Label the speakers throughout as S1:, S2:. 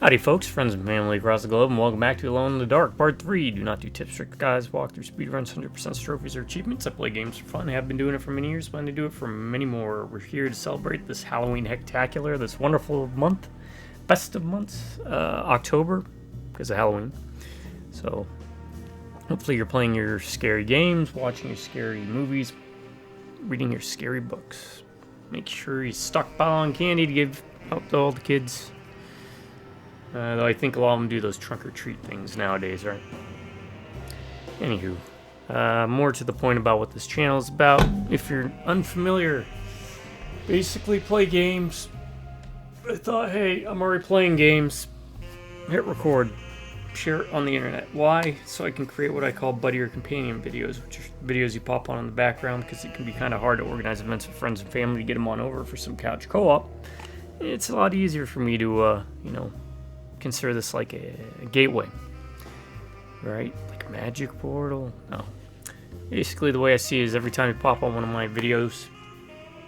S1: Howdy folks, friends and family across the globe, and welcome back to Alone in the Dark, Part 3. Do not do tips, trick guys, walkthrough, speedruns, 100% trophies, or achievements. I play games for fun. I have been doing it for many years, plan to do it for many more. We're here to celebrate this Halloween Hecktacular, this wonderful month, best of months, October, because of Halloween. So, hopefully you're playing your scary games, watching your scary movies, reading your scary books. Make sure you stockpile on candy to give out to all the kids. Though I think a lot of them do those trunk or treat things nowadays, right? Anywho, more to the point about what this channel is about. If you're unfamiliar, basically play games. I thought, hey, I'm already playing games. Hit record. Share it on the internet. Why? So I can create what I call buddy or companion videos, which are videos you pop on in the background because it can be kind of hard to organize events with friends and family to get them on over for some couch co-op. It's a lot easier for me to, consider this like a gateway, right? Like a magic portal? No. Basically, the way I see it is every time you pop on one of my videos,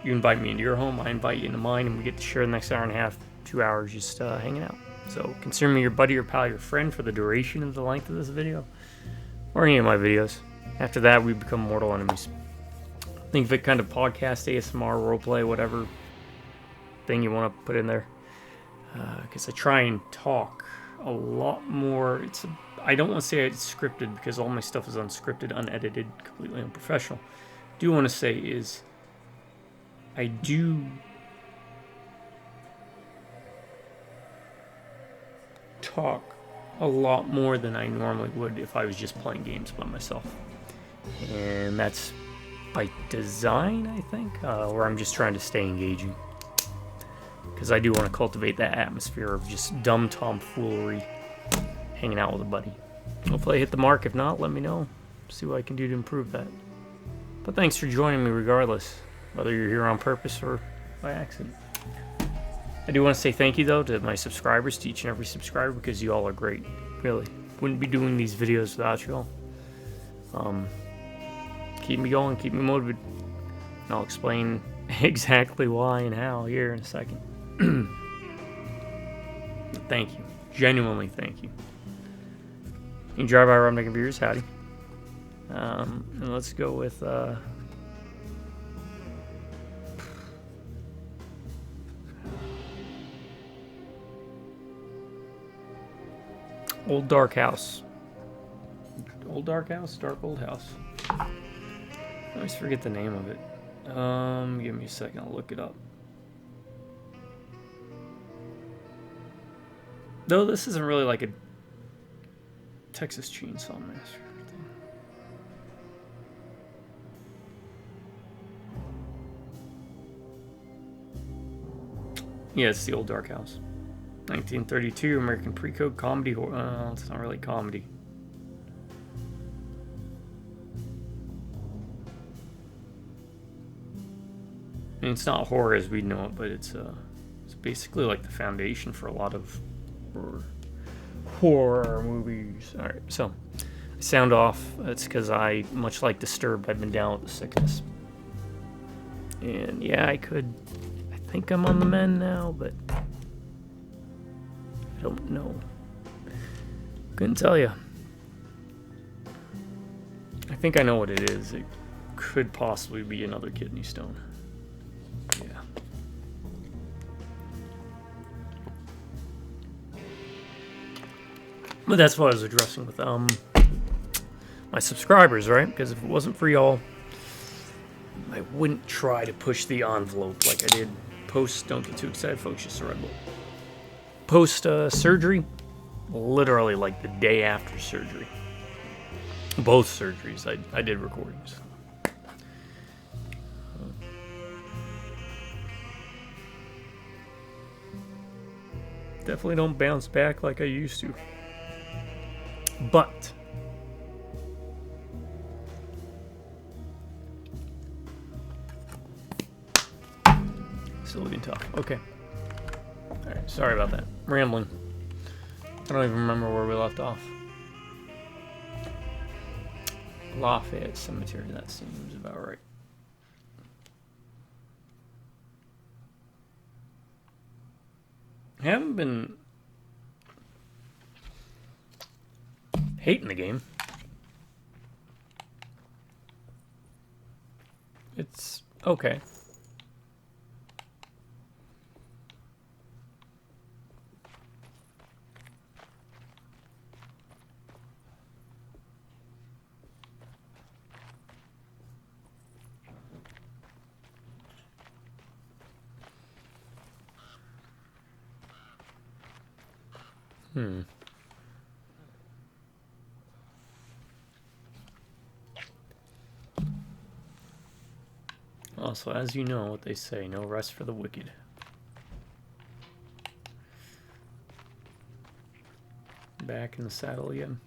S1: you invite me into your home, I invite you into mine, and we get to share the next hour and a half, 2 hours just hanging out. So consider me your buddy or pal, your friend for the duration of the length of this video, or any of my videos. After that, we become mortal enemies. Think of it kind of podcast, ASMR, roleplay, whatever thing you want to put in there. Because I try and talk a lot more. I don't want to say it's scripted because all my stuff is unscripted, unedited, completely unprofessional. I do want to say is I do talk a lot more than I normally would if I was just playing games by myself. And that's by design, I think, where I'm just trying to stay engaging. Because I do want to cultivate that atmosphere of just dumb tomfoolery, hanging out with a buddy. Hopefully I hit the mark. If not, let me know. See what I can do to improve that. But thanks for joining me regardless, whether you're here on purpose or by accident. I do want to say thank you, though, to my subscribers, to each and every subscriber, because you all are great. Really. Wouldn't be doing these videos without you all. Keep me going, keep me motivated. And I'll explain exactly why and how here in a second. Thank you. Genuinely thank you. You can drive by Rum Making Beers, howdy. And let's go with Old Dark House. Old Dark House? Dark Old House. I always forget the name of it. Give me a second, I'll look it up. Though this isn't really like a Texas Chainsaw Massacre thing. Yeah, it's the Old Dark House. 1932, American pre-code comedy horror. It's not really comedy. I mean, it's not horror as we know it, but it's basically like the foundation for a lot of horror movies. Alright, so I sound off. That's because I, much like Disturbed, I've been down with the sickness. And yeah, I think I'm on the mend now, but I don't know. Couldn't tell you. I think I know what it is. It could possibly be another kidney stone. Yeah. But that's what I was addressing with my subscribers, right? Because if it wasn't for y'all, I wouldn't try to push the envelope like I did post. Don't get too excited, folks. Just a Red Bull. Post surgery, literally like the day after surgery. Both surgeries, I did recordings. Definitely don't bounce back like I used to. But still looking tough. Okay. Alright, sorry about that. Rambling. I don't even remember where we left off. Lafayette Cemetery, that seems about right. I haven't been hating the game. It's okay. Also, as you know what they say, no rest for the wicked. Back in the saddle again.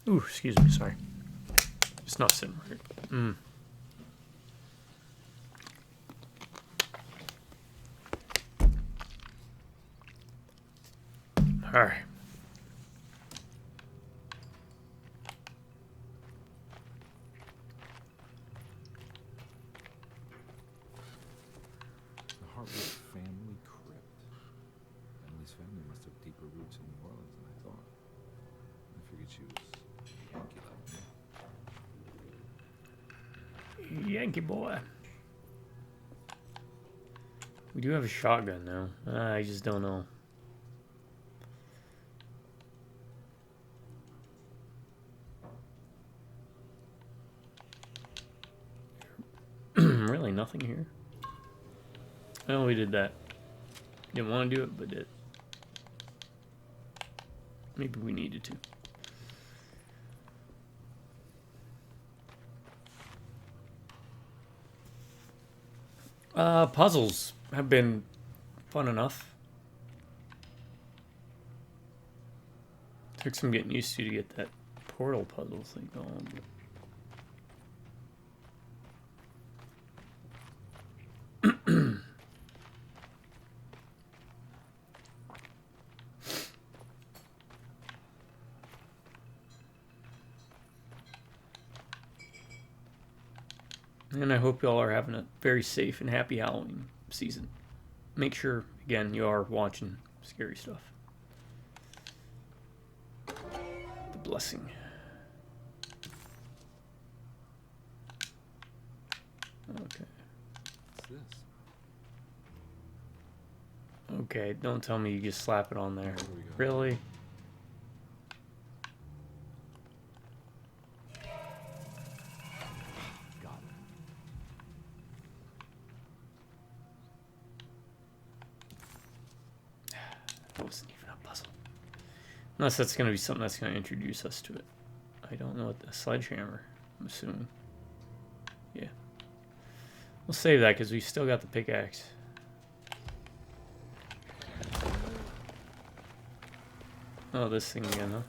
S1: Ooh, excuse me, sorry. It's not sitting right. Alright.
S2: The Hartwood family crypt. Emily's family must have deeper roots in New Orleans than I thought. I figured she was Yankee like me.
S1: Yankee boy. We do have a shotgun now. I just don't know. Really nothing here. Oh, we did that. Didn't want to do it, but did. Maybe we needed to. Puzzles have been fun enough. Took some getting used to get that portal puzzle thing going. But and I hope y'all are having a very safe and happy Halloween season. Make sure, again, you are watching scary stuff. The blessing. Okay.
S2: What's this?
S1: Okay, don't tell me you just slap it on there.
S2: There we go.
S1: Really?
S2: Got it.
S1: That wasn't even a puzzle. Unless that's going to be something that's going to introduce us to it. I don't know what the sledgehammer, I'm assuming. Yeah. We'll save that because we still got the pickaxe. Oh, this thing again, huh?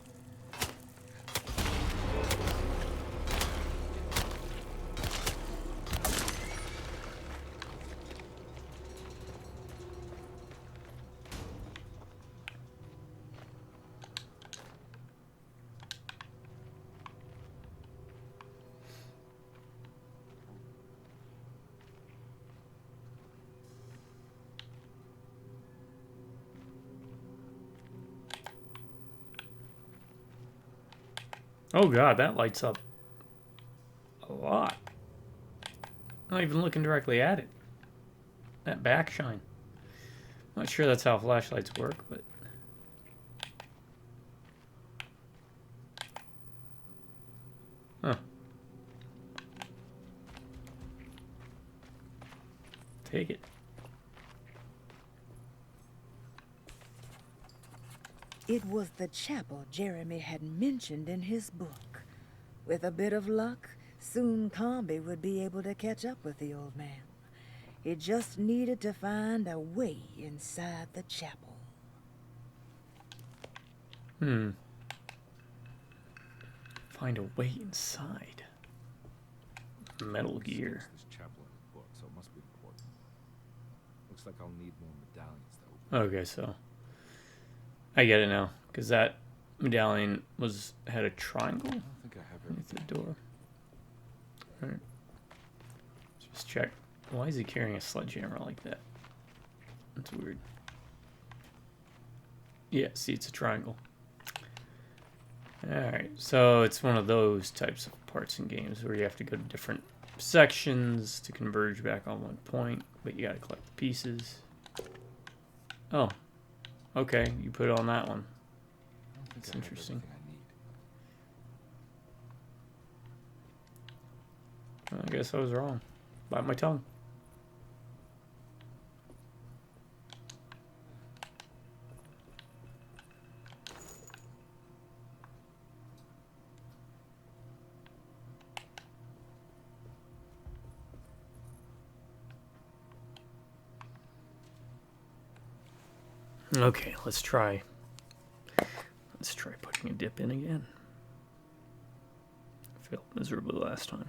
S1: Oh god, that lights up a lot. Not even looking directly at it. That back shine. Not sure that's how flashlights work, but... Huh. Take it.
S3: It was the chapel Jeremy had mentioned in his book. With a bit of luck, soon Carnby would be able to catch up with the old man. He just needed to find a way inside the chapel.
S1: Find a way inside. Metal Gear.
S2: This chapel in the book, so it must be Looks like I'll need more medallions though.
S1: Okay, so I get it now, because that medallion had a triangle
S2: I don't think I have
S1: underneath the
S2: everything.
S1: door. Alright. Just check. Why is he carrying a sledgehammer like that? That's weird. Yeah, see, it's a triangle. Alright, so it's one of those types of parts in games where you have to go to different sections to converge back on one point, but you gotta collect the pieces. Oh, okay, you put it on that one.
S2: I don't think
S1: That's
S2: I have
S1: interesting.
S2: everything I need.
S1: I guess I was wrong. Bite my tongue. Okay, let's try. Let's try putting a dip in again. Failed miserably last time.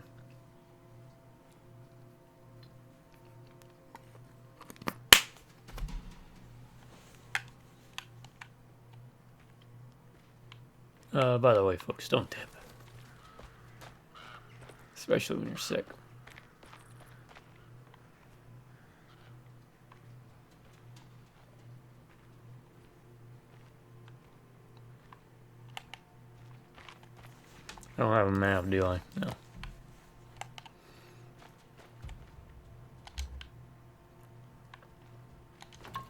S1: By the way, folks, don't dip. Especially when you're sick. I don't have a map, do I? No.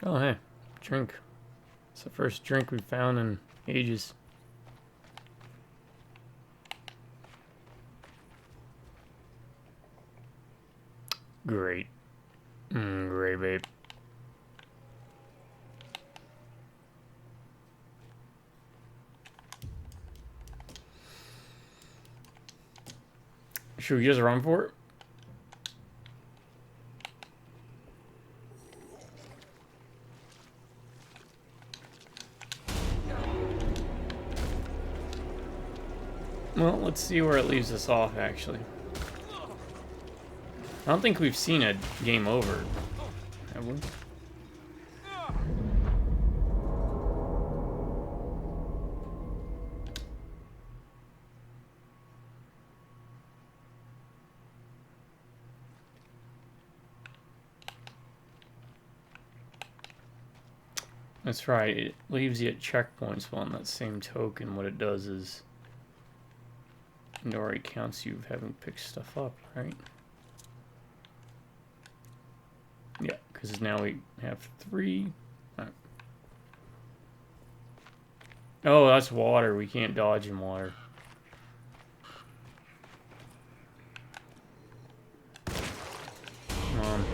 S1: Oh, hey. Drink. It's the first drink we've found in ages. Great. Great, babe. Should we just run for it? Well, let's see where it leaves us off, actually. I don't think we've seen a game over, have we? That's right, it leaves you at checkpoints, but on that same token, what it does is it already counts you having picked stuff up, right? Yeah, because now we have 3. Right. Oh, that's water. We can't dodge in water. Come on.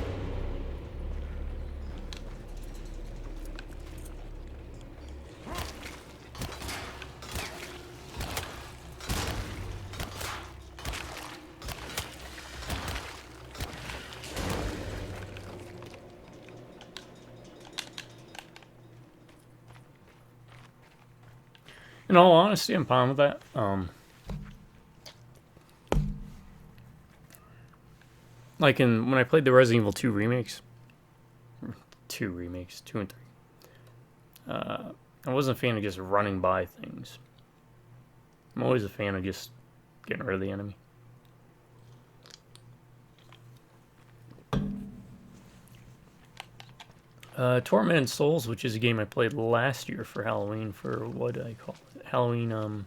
S1: In all honesty, I'm fine with that. Like when I played the Resident Evil 2 remakes, 2 and 3. I wasn't a fan of just running by things. I'm always a fan of just getting rid of the enemy. Tormented Souls, which is a game I played last year for Halloween, for what I call it, Halloween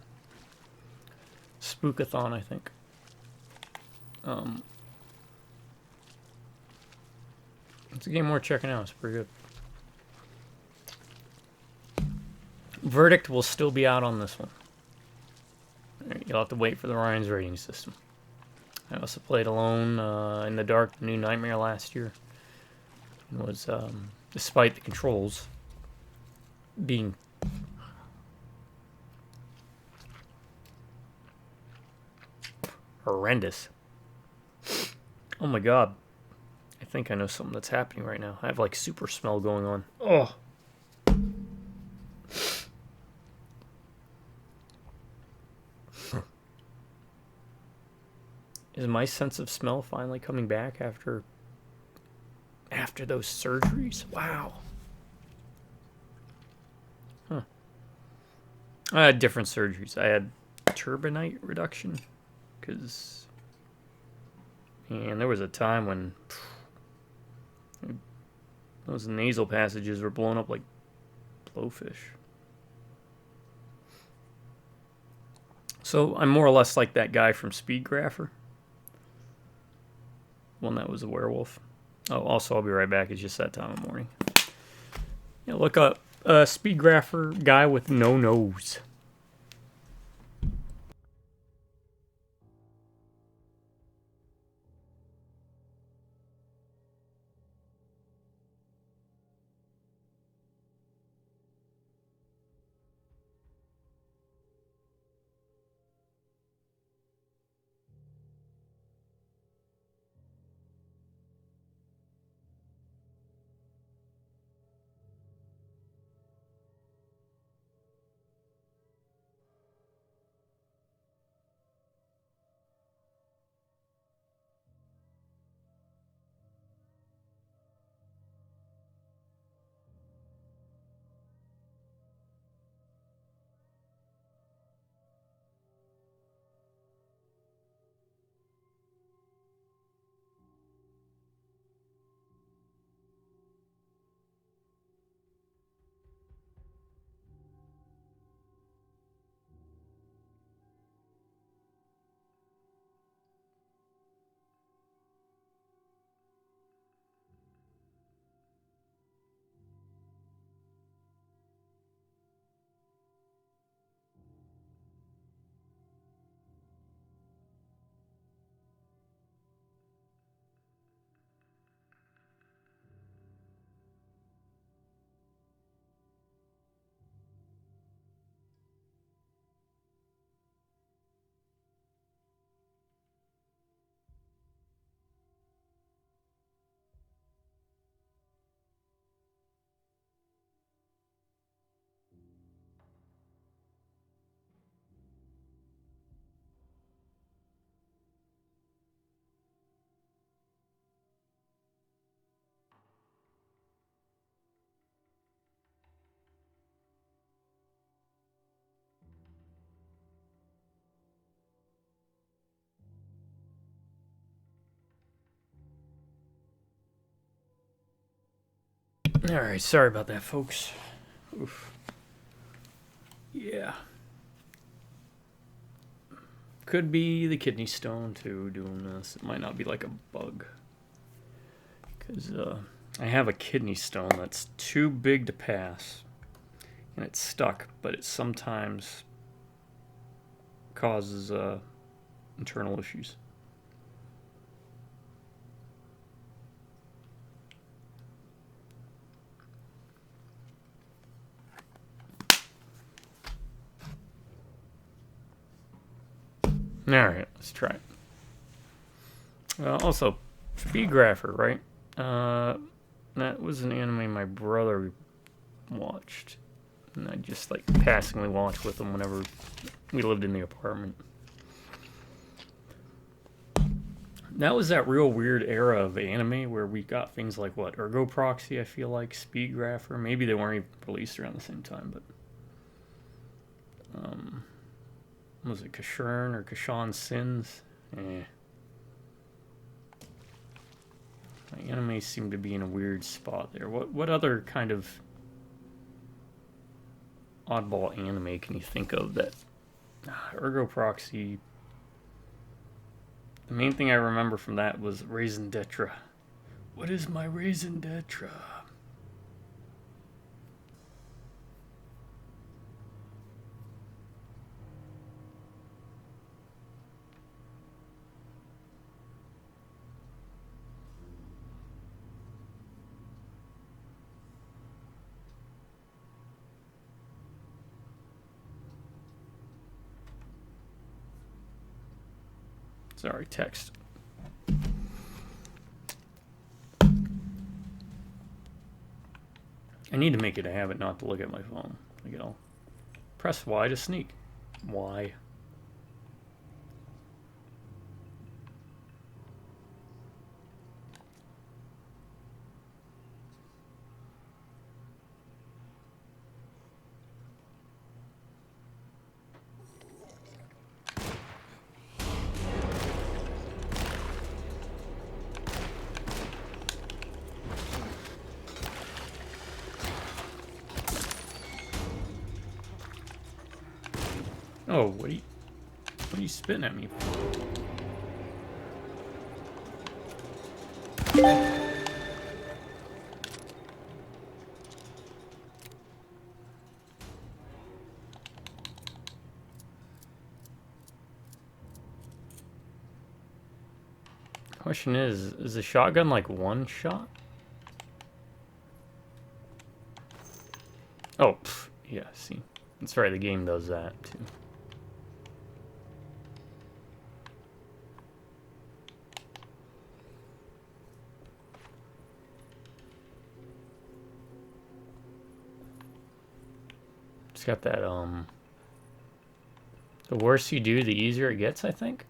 S1: Spookathon, I think. It's a game worth checking out. It's pretty good. Verdict will still be out on this one. You'll have to wait for the Ryan's rating system. I also played Alone in the Dark, the New Nightmare last year. It was, despite the controls being horrendous. Oh my god. I think I know something that's happening right now. I have like super smell going on. Oh. Is my sense of smell finally coming back after after those surgeries. Wow. Huh. I had different surgeries. I had turbinite reduction, because, and there was a time when those nasal passages were blown up like blowfish. So I'm more or less like that guy from Speedgrapher. One that was a werewolf. Oh, also, I'll be right back. It's just that time of morning. Yeah, look up Speedgrapher guy with no nose. Alright, sorry about that, folks. Oof. Yeah. Could be the kidney stone, too, doing this. It might not be like a bug. Because I have a kidney stone that's too big to pass. And it's stuck, but it sometimes causes internal issues. Alright, let's try it. Also, Speedgrapher, right? That was an anime my brother watched. And I just, like, passingly watched with him whenever we lived in the apartment. That was that real weird era of anime where we got things like, what, Ergo Proxy, I feel like, Speedgrapher. Maybe they weren't even released around the same time, but... was it Kashern or Kashan's Sins? My anime seemed to be in a weird spot there. What other kind of oddball anime can you think of that... Ergo Proxy... The main thing I remember from that was Raisin Detra. What is my Raisin Detra? Sorry, text. I need to make it a habit not to look at my phone. Like, I'll press Y to sneak. Y. Oh, what are you spitting at me for? Question is the shotgun like one shot? Oh, pff, yeah, see. That's right, the game does that too. It's got that, the worse you do, the easier it gets, I think.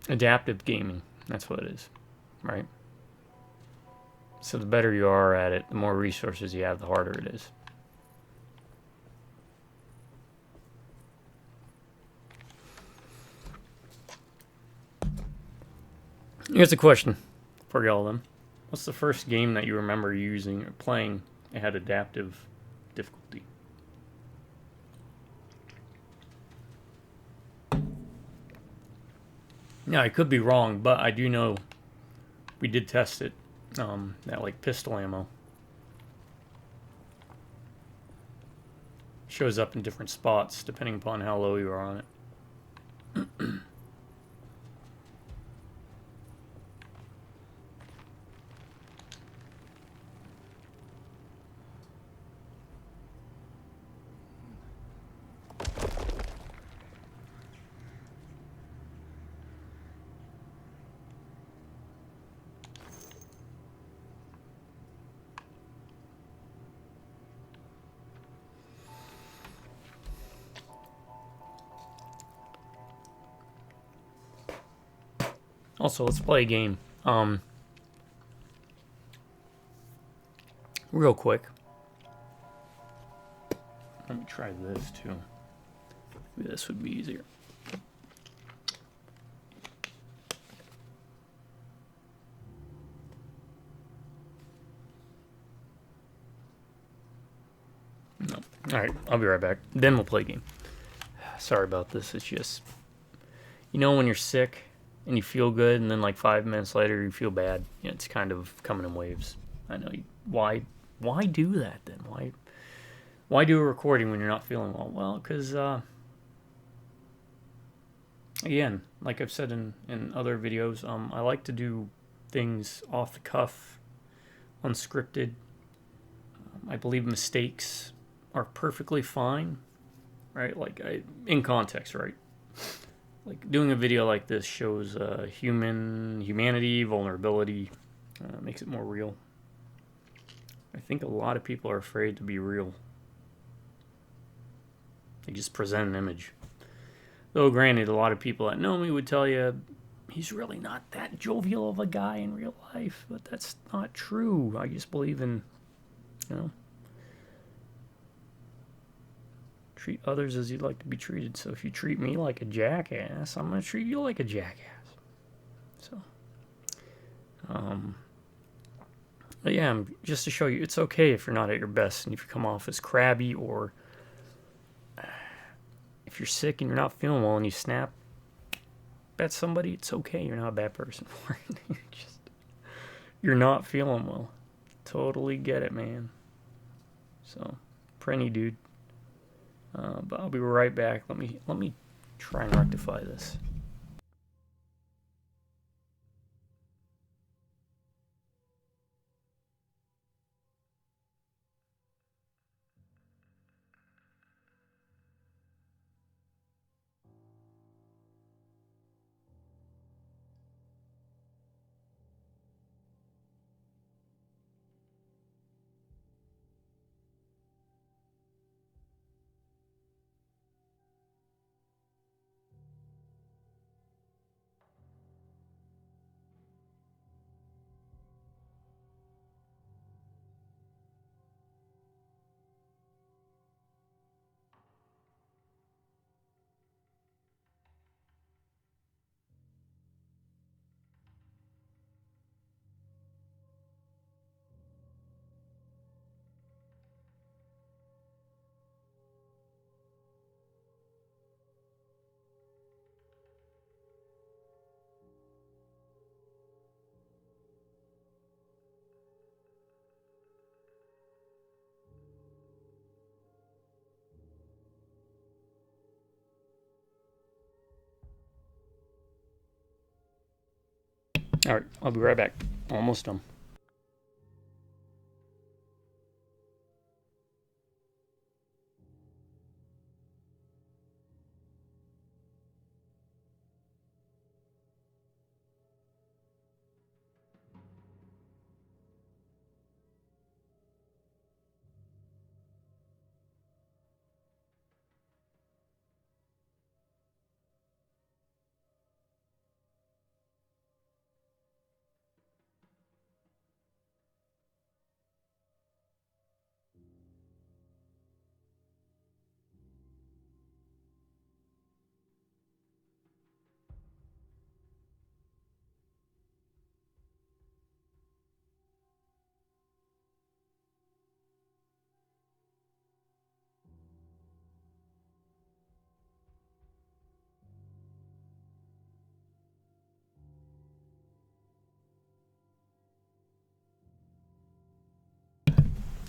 S1: Adaptive gaming, that's what it is, right? So the better you are at it, the more resources you have, the harder it is. Here's a question for y'all then. What's the first game that you remember using or playing that had adaptive difficulty? Now, I could be wrong, but I do know we did test it. That like pistol ammo shows up in different spots depending upon how low you are on it. Also, let's play a game. Real quick. Let me try this too. Maybe this would be easier. No. Alright, I'll be right back. Then we'll play a game. Sorry about this. It's just, you know, when you're sick and you feel good, and then like 5 minutes later you feel bad. You know, it's kind of coming in waves. I know. Why do that then? Why do a recording when you're not feeling well? Well, because again, like I've said in other videos, I like to do things off the cuff, unscripted. I believe mistakes are perfectly fine, right? Like in context, right? Like doing a video like this shows humanity, vulnerability, makes it more real. I think a lot of people are afraid to be real. They just present an image. Though granted, a lot of people that know me would tell you he's really not that jovial of a guy in real life, but that's not true. I just believe in, you know, treat others as you'd like to be treated. So if you treat me like a jackass, I'm going to treat you like a jackass. So, but yeah, just to show you, it's okay if you're not at your best and if you come off as crabby, or if you're sick and you're not feeling well and you snap at somebody, it's okay. You're not a bad person for it. You're not feeling well. Totally get it, man. So, prenny, dude. But I'll be right back. Let me try and rectify this. Alright, I'll be right back. Almost done.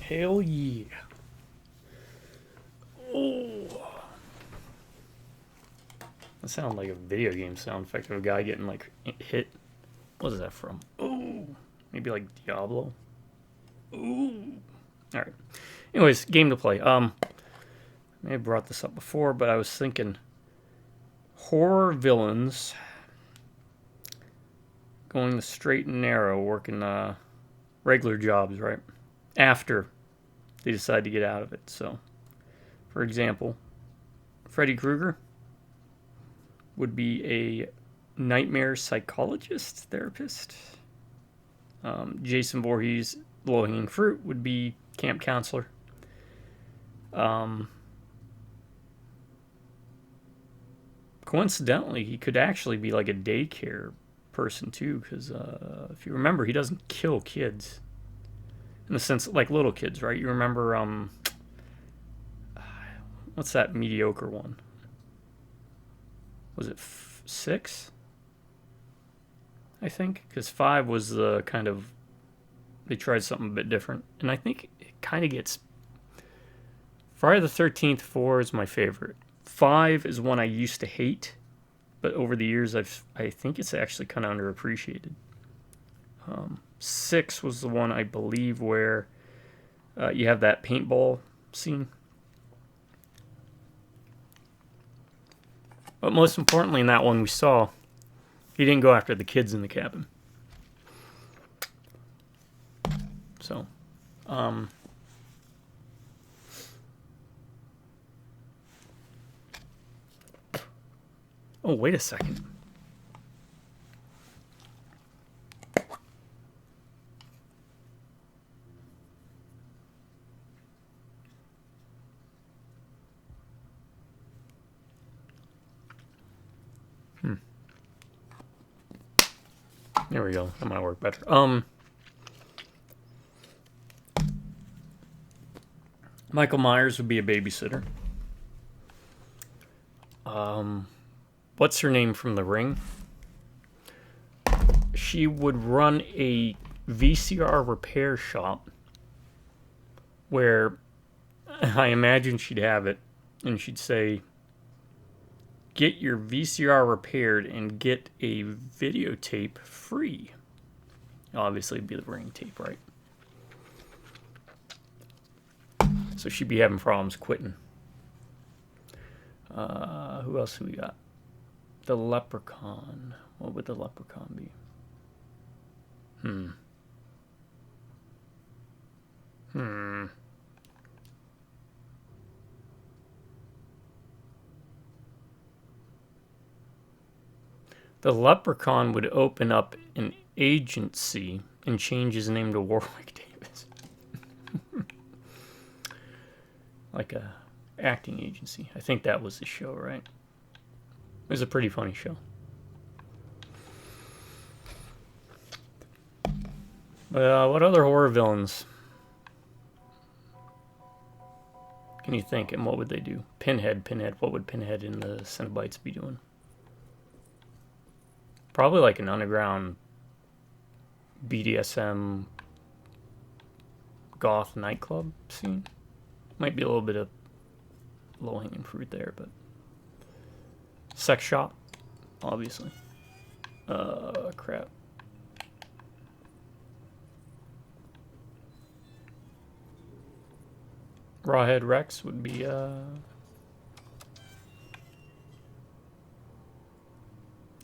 S1: Hell yeah. Oh. That sounded like a video game sound effect of a guy getting like hit. What is that from? Oh. Maybe like Diablo. Ooh. Alright. Anyways, game to play. I may have brought this up before, but I was thinking horror villains going the straight and narrow, working regular jobs, right? After they decide to get out of it. So, for example, Freddy Krueger would be a nightmare psychologist, therapist. Jason Voorhees, low-hanging fruit, would be camp counselor. Coincidentally, he could actually be like a daycare person too, because if you remember, he doesn't kill kids. In the sense, like little kids, right? You remember, what's that mediocre one? Was it 6? I think, because 5 was the kind of, they tried something a bit different, and I think it kind of gets. Friday the 13th 4 is my favorite. 5 is one I used to hate, but over the years I think it's actually kind of underappreciated. 6 was the one I believe where you have that paintball scene. But most importantly, in that one we saw, he didn't go after the kids in the cabin. So, oh, wait a second. There we go. That might work better. Michael Myers would be a babysitter. What's her name from The Ring? She would run a VCR repair shop where I imagine she'd have it and she'd say, get your VCR repaired and get a videotape free. Obviously, it'd be the Ring tape, right? So she'd be having problems quitting. Who else do we got? The Leprechaun. What would the Leprechaun be? The Leprechaun would open up an agency and change his name to Warwick Davis. Like a acting agency. I think that was the show, right? It was a pretty funny show. What other horror villains can you think, and what would they do? Pinhead. What would Pinhead and the Cenobites be doing? Probably like an underground BDSM goth nightclub scene. Might be a little bit of low-hanging fruit there, but sex shop, obviously. Crap. Rawhead Rex would be,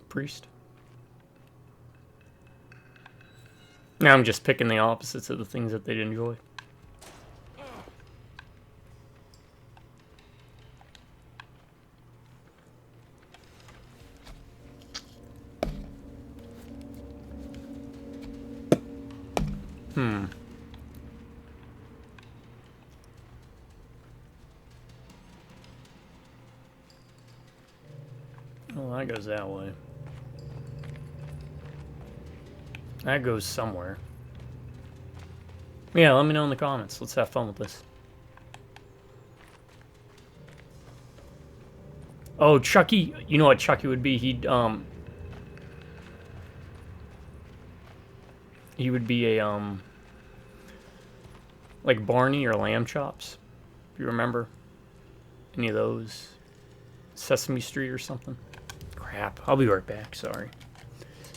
S1: priest. Now I'm just picking the opposites of the things that they'd enjoy. Well, that goes that way. That goes somewhere. Yeah, let me know in the comments. Let's have fun with this. Oh, Chucky. You know what Chucky would be? He would be a, like Barney or Lamb Chops. If you remember any of those. Sesame Street or something. Crap. I'll be right back. Sorry.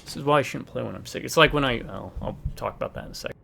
S1: This is why I shouldn't play when I'm sick. It's like when I'll talk about that in a second.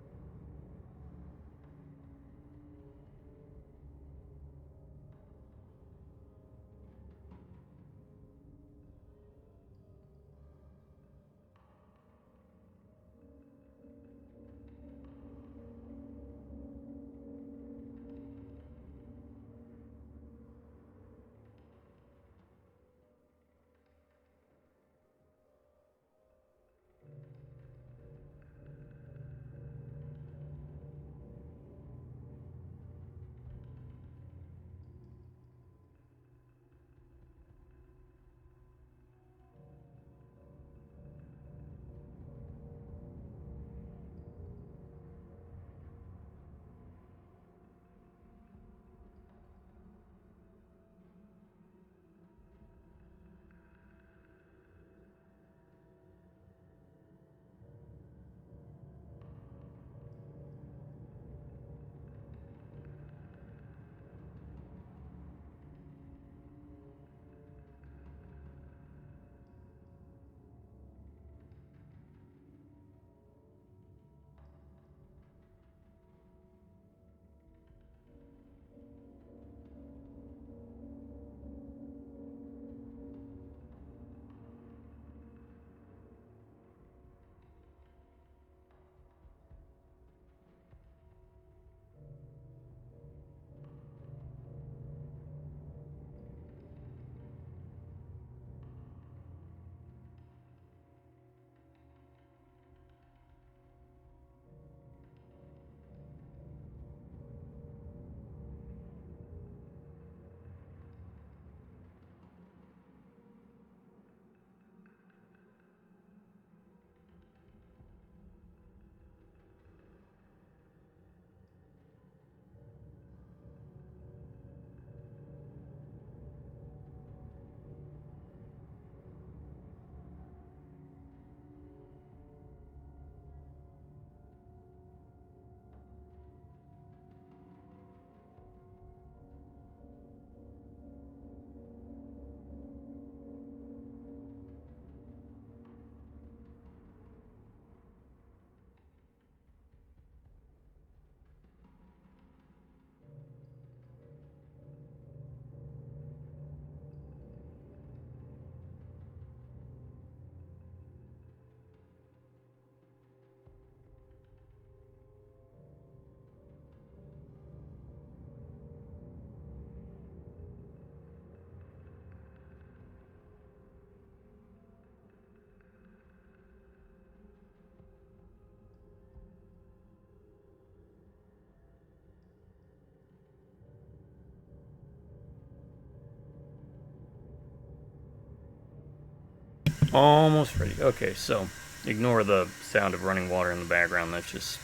S1: Almost ready. Okay, so ignore the sound of running water in the background. That's just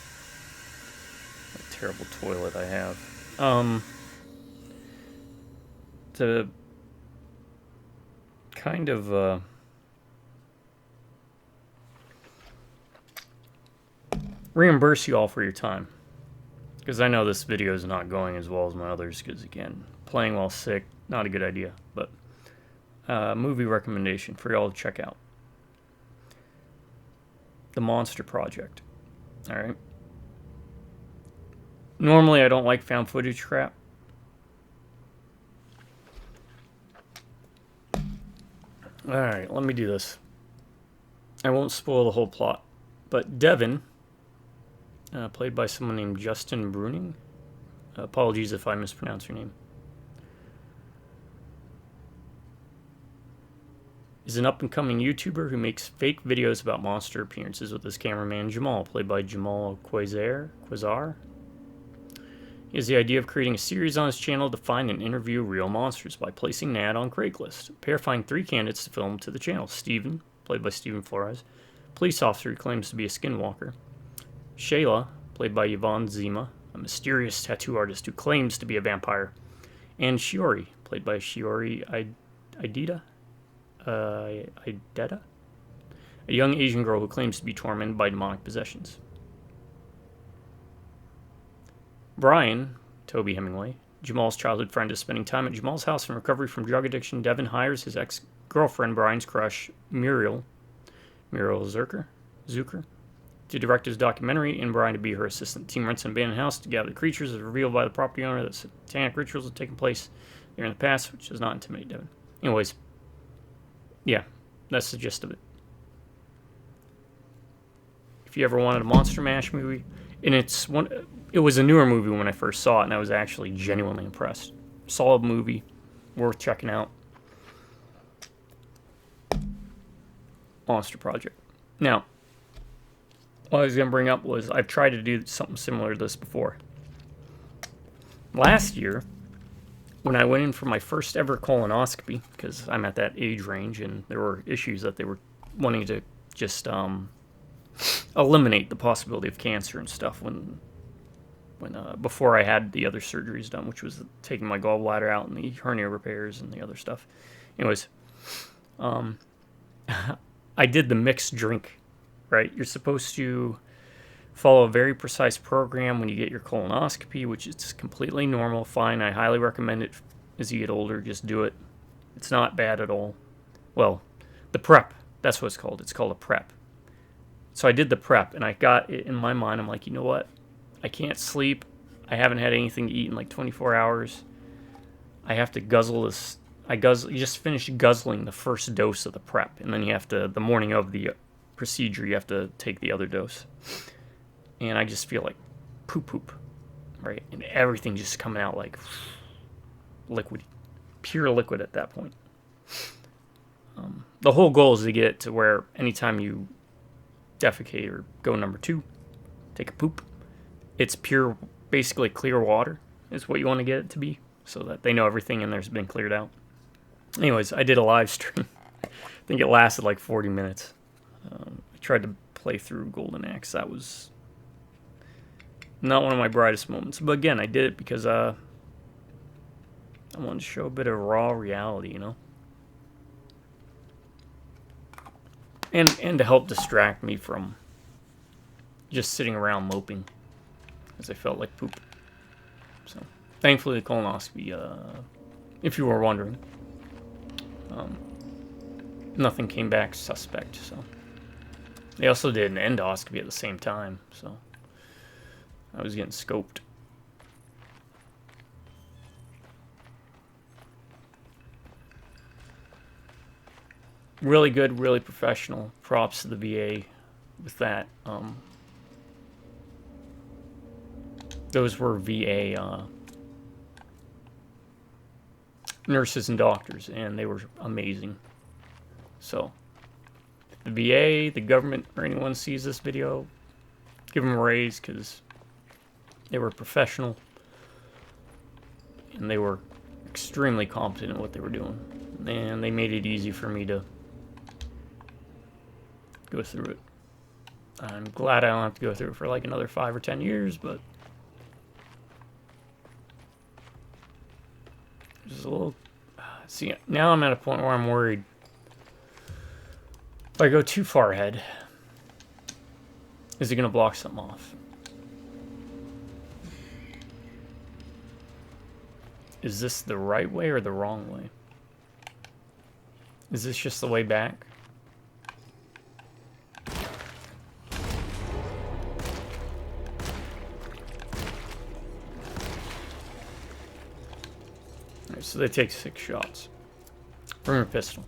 S1: a terrible toilet I have. To kind of reimburse you all for your time, because I know this video is not going as well as my others, because again, playing while sick, not a good idea. But movie recommendation for y'all to check out: The Monster Project. All right. Normally I don't like found footage crap, Alright, let me do this. I won't spoil the whole plot. But Devin, played by someone named Justin Bruning. Apologies if I mispronounce your name. Is an up-and-coming YouTuber who makes fake videos about monster appearances with his cameraman Jamal, played by Jamal Quasar. He has the idea of creating a series on his channel to find and interview real monsters by placing an ad on Craigslist. The pair find 3 candidates to film to the channel. Steven, played by Steven Flores, police officer who claims to be a skinwalker. Shayla, played by Yvonne Zima, a mysterious tattoo artist who claims to be a vampire. And Shiori, played by Shiori Ideta, a young Asian girl who claims to be tormented by demonic possessions. Brian, Toby Hemingway, Jamal's childhood friend, is spending time at Jamal's house in recovery from drug addiction. Devin hires his ex-girlfriend, Brian's crush, Muriel Zucker, to direct his documentary and Brian to be her assistant. The team rents an abandoned house to gather the creatures. It is revealed by the property owner that satanic rituals have taken place there in the past, which does not intimidate Devin. Anyways, yeah, that's the gist of it. If you ever wanted a Monster Mash movie, and it was a newer movie when I first saw it, and I was actually genuinely impressed. Solid movie, worth checking out. Monster Project. Now, what I was going to bring up was I've tried to do something similar to this before. Last year, when I went in for my first ever colonoscopy, because I'm at that age range and there were issues that they were wanting to just eliminate the possibility of cancer and stuff before I had the other surgeries done, which was taking my gallbladder out and the hernia repairs and the other stuff. Anyways, I did the mixed drink, right? You're supposed to follow a very precise program when you get your colonoscopy, which is completely normal, fine. I highly recommend it as you get older. Just do it. It's not bad at all. Well, the prep, that's what it's called. It's called a prep. So I did the prep, and I got it in my mind. I'm like, you know what? I can't sleep. I haven't had anything to eat in like 24 hours. I have to guzzle this. You just finished guzzling the first dose of the prep, and then you have to, the morning of the procedure, you have to take the other dose. And I just feel like poop, right? And everything just coming out like liquid, pure liquid at that point. The whole goal is to get it to where anytime you defecate or go number 2, take a poop, it's pure, basically clear water is what you want to get it to be, so that they know everything in there's been cleared out. Anyways, I did a live stream. I think it lasted like 40 minutes. I tried to play through Golden Axe. That was not one of my brightest moments. But again, I did it because I wanted to show a bit of raw reality, you know? And to help distract me from just sitting around moping, as I felt like poop. So, thankfully the colonoscopy, if you were wondering, nothing came back suspect, so. They also did an endoscopy at the same time, so I was getting scoped. Really good, really professional. Props to the VA with that. Those were VA nurses and doctors, and they were amazing. So, the VA, the government, or anyone sees this video, give them a raise, because they were professional, and they were extremely competent in what they were doing. And they made it easy for me to go through it. I'm glad I don't have to go through it for like another 5 or 10 years, but just a little. See, now I'm at a point where I'm worried if I go too far ahead, is it going to block something off? Is this the right way or the wrong way? Is this just the way back? Alright, so they take 6 shots from your pistol.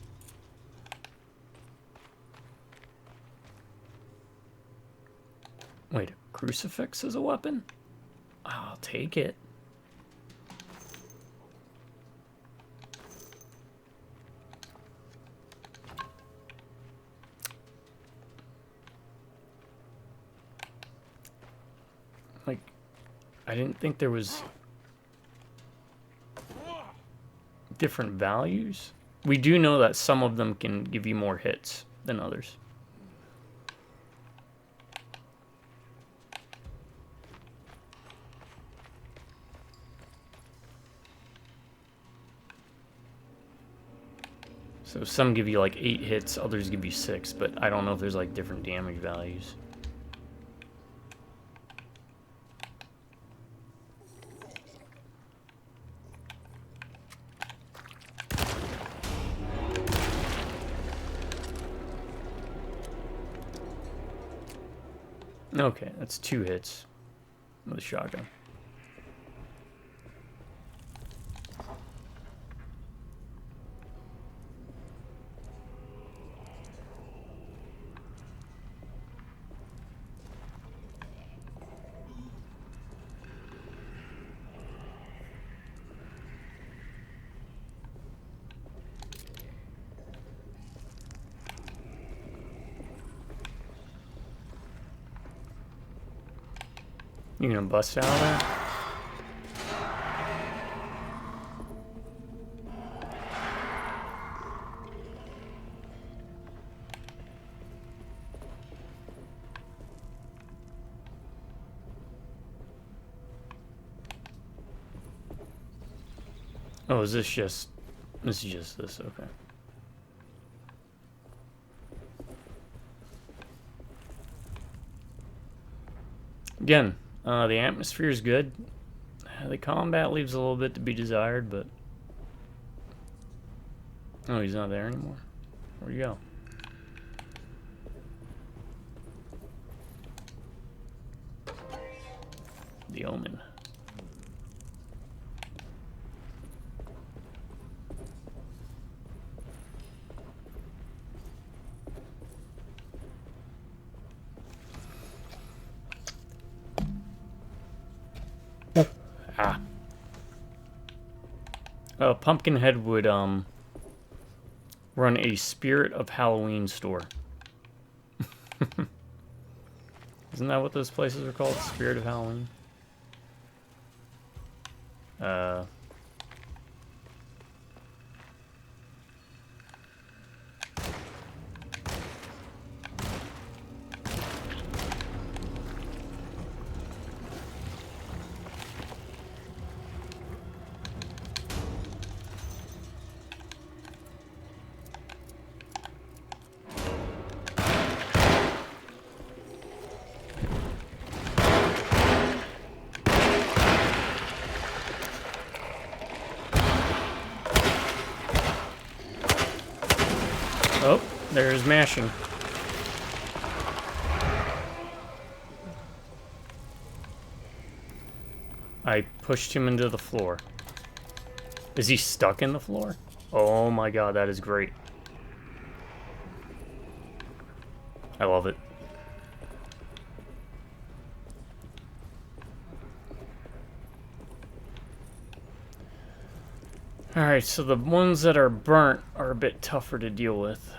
S1: Crucifix as a weapon? I'll take it. Like, I didn't think there was different values. We do know that some of them can give you more hits than others. So some give you like 8 hits, others give you 6, but I don't know if there's like different damage values. Okay, that's 2 hits with a shotgun. You gonna bust out of there? Oh, is this just... This is just this, okay. Again, the atmosphere is good. The combat leaves a little bit to be desired, but... Oh, he's not there anymore. Where'd he go? The Omen. Ah. Pumpkinhead would run a Spirit of Halloween store. Isn't that what those places are called? Spirit of Halloween? Oh, there's mashing. I pushed him into the floor. Is he stuck in the floor? Oh my god, that is great. I love it. Alright, so the ones that are burnt are a bit tougher to deal with.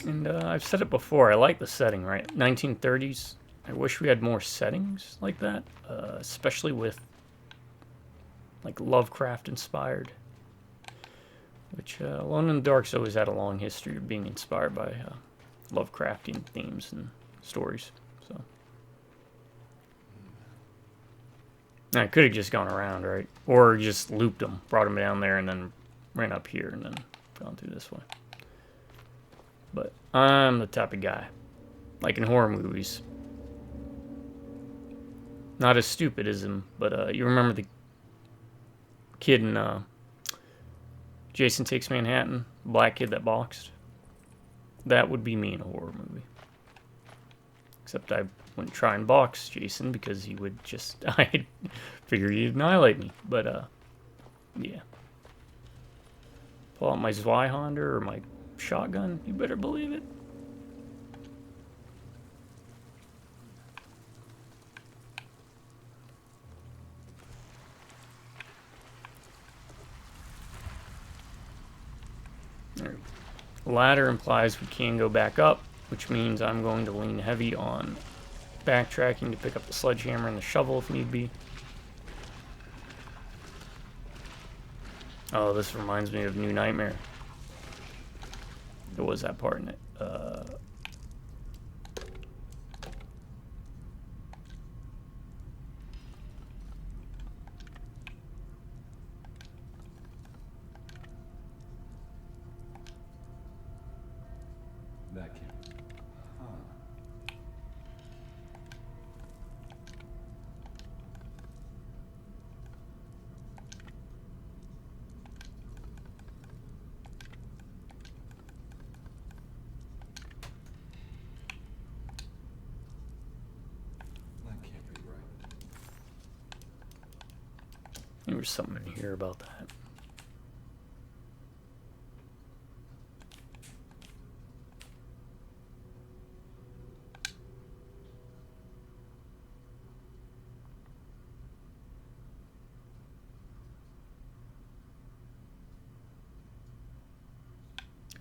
S1: And I've said it before, I like the setting, right? 1930s. I wish we had more settings like that, especially with like Lovecraft inspired. Which Alone in the Dark's always had a long history of being inspired by Lovecraftian themes and stories. So I could have just gone around, right? Or just looped them, brought them down there, and then ran up here and then gone through this way. But I'm the type of guy, like in horror movies, not as stupid as him, but you remember the kid in Jason Takes Manhattan, black kid that boxed. That would be me in a horror movie. Except I wouldn't try and box Jason because he would just, I'd figure he'd annihilate me. But, yeah. Pull out my Zweihander or my shotgun, you better believe it. Ladder implies we can go back up, which means I'm going to lean heavy on backtracking to pick up the sledgehammer and the shovel if need be. Oh, this reminds me of New Nightmare. There was that part in it.
S2: That can't be. Huh. That can't be right.
S1: There was something in here about that.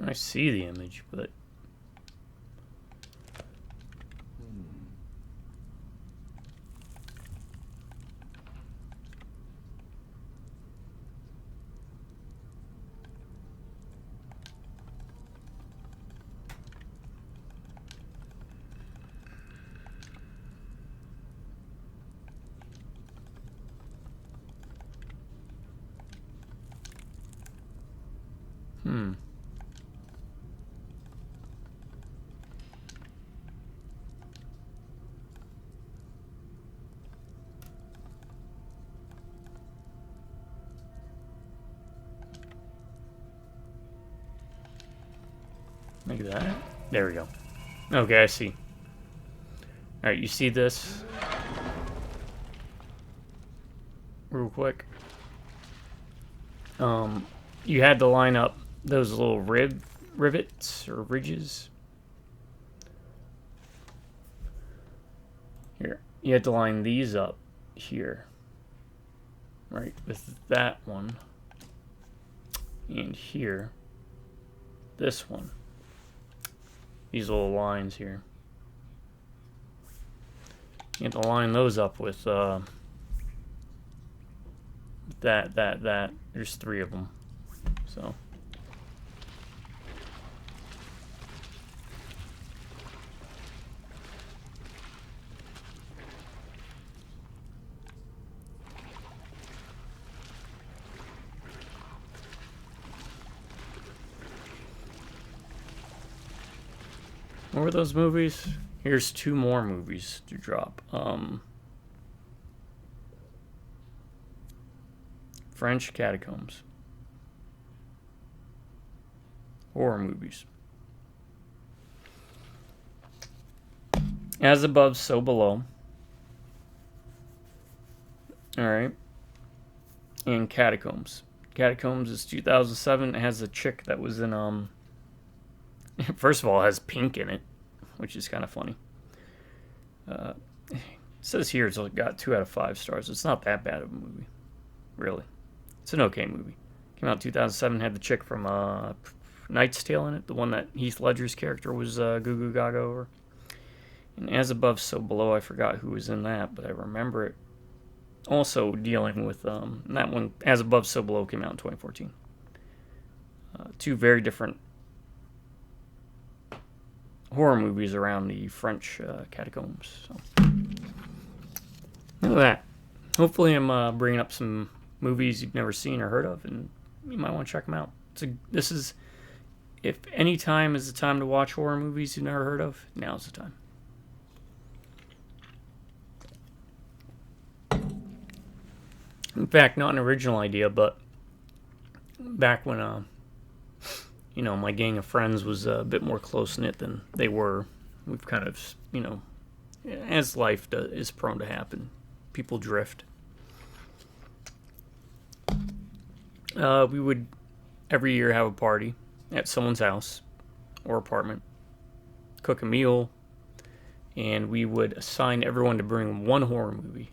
S1: I see the image, but like that. There we go. Okay, I see. Alright, you see this? Real quick. You had to line up those little rivets or ridges. Here. You had to line these up here. Right, with that one. And here. This one. These little lines here. You have to line those up with that. There's 3 of them. So. What were those movies? Here's 2 more movies to drop. French Catacombs. Horror movies. As above, so below. Alright. And Catacombs. Catacombs is 2007. It has a chick that was in, first of all, it has pink in it, which is kind of funny. It says here it's got 2 out of 5 stars. It's not that bad of a movie. Really. It's an okay movie. Came out in 2007, had the chick from Knight's Tale in it, the one that Heath Ledger's character was goo goo gaga over. And As Above, So Below, I forgot who was in that, but I remember it also dealing with that one. As Above, So Below came out in 2014. 2 very different horror movies around the French catacombs. So. Look at that. Hopefully I'm bringing up some movies you've never seen or heard of, and you might want to check them out. This is, if any time is the time to watch horror movies you've never heard of, now's the time. In fact, not an original idea, but back when, my gang of friends was a bit more close-knit than they were. We've kind of, as life is prone to happen, people drift. We would every year have a party at someone's house or apartment, cook a meal, and we would assign everyone to bring one horror movie.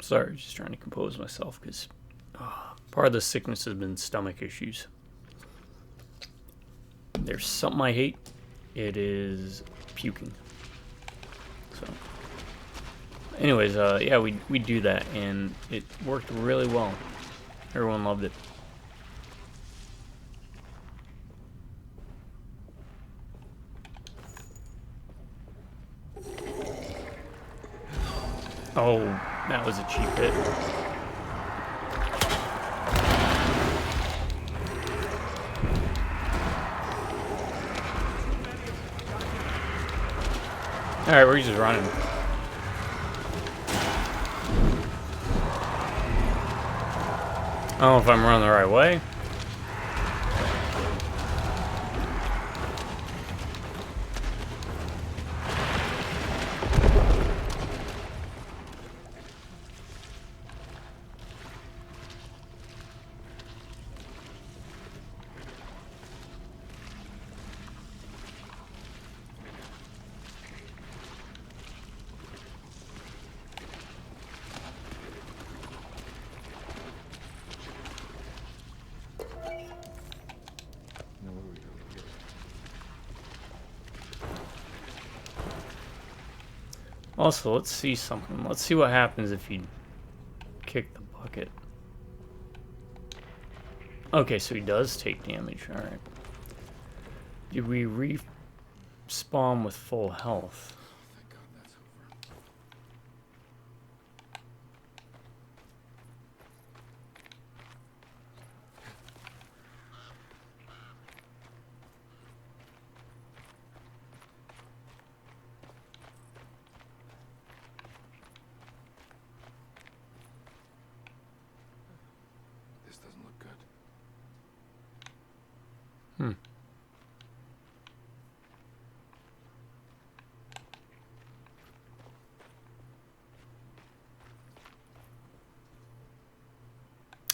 S1: Sorry, just trying to compose myself because part of the sickness has been stomach issues. There's something I hate. It is puking. So, anyways, yeah, we do that, and it worked really well. Everyone loved it. Oh, that was a cheap hit. Alright, we're just running. I don't know if I'm running the right way.
S2: Now where do we go here?
S1: Also, let's see something. Let's see what happens if you kick the bucket. Okay, so he does take damage. Alright. Did we respawn with full health?
S2: Thank God that's over. This doesn't look good.
S1: Hmm.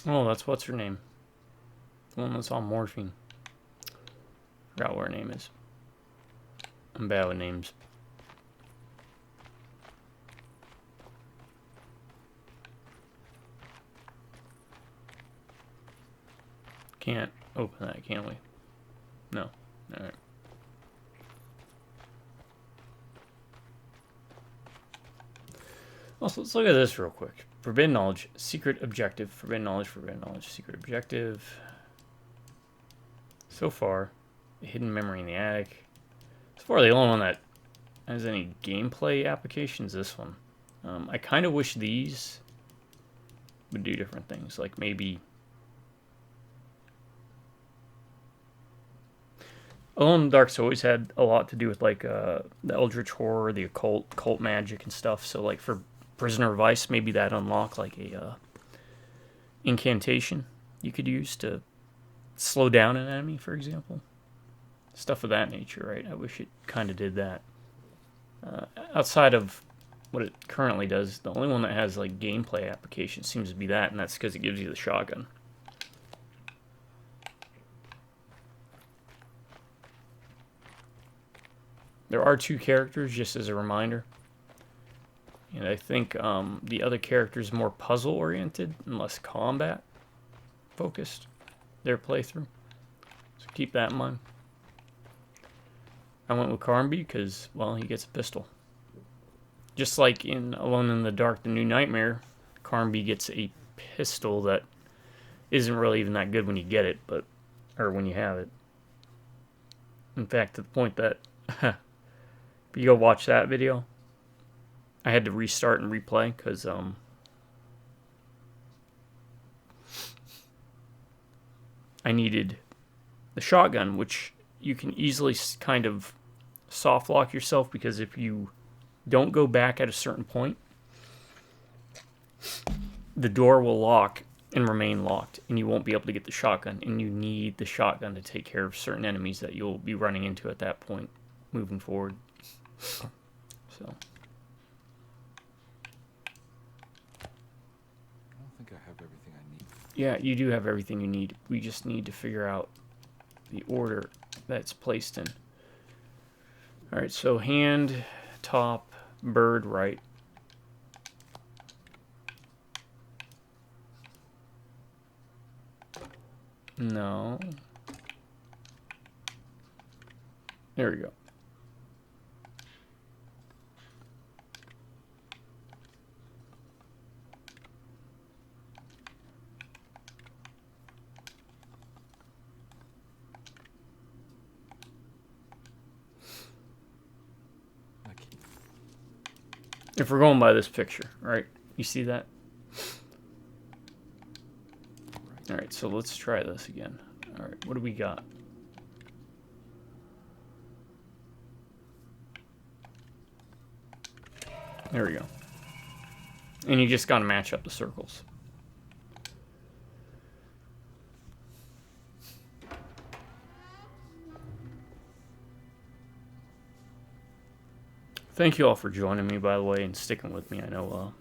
S1: Oh, that's what's her name. The one that's on morphine. Forgot what her name is. I'm bad with names. Can't open that, can we? No. Alright. Also, let's look at this real quick. Forbidden knowledge, secret objective, forbidden knowledge, secret objective. So far, hidden memory in the attic. So far, the only one that has any gameplay applications is this one. I kind of wish these would do different things, like maybe Alone in the Dark's always had a lot to do with like the Eldritch horror, the occult, cult magic and stuff. So like for Prisoner of Ice, maybe that unlock like a incantation you could use to slow down an enemy, for example. Stuff of that nature, right? I wish it kind of did that. Outside of what it currently does, the only one that has like gameplay application seems to be that, and that's because it gives you the shotgun. There are 2 characters, just as a reminder. And I think the other character is more puzzle-oriented and less combat-focused, their playthrough. So keep that in mind. I went with Carnby because, well, he gets a pistol. Just like in Alone in the Dark, The New Nightmare, Carnby gets a pistol that isn't really even that good when you get it, or when you have it. In fact, to the point that... But you go watch that video. I had to restart and replay because I needed the shotgun, which you can easily kind of soft lock yourself, because if you don't go back at a certain point, the door will lock and remain locked, and you won't be able to get the shotgun, and you need the shotgun to take care of certain enemies that you'll be running into at that point moving forward. So
S2: I don't think I have everything I need.
S1: yeah, you do have everything you need. We just need to figure out the order that's placed in. Alright, so hand, top, bird, right. No. There we go. If we're going by this picture, right? You see that? Alright, so let's try this again. Alright, what do we got? There we go. And you just gotta match up the circles. Thank you all for joining me, by the way, and sticking with me. I know,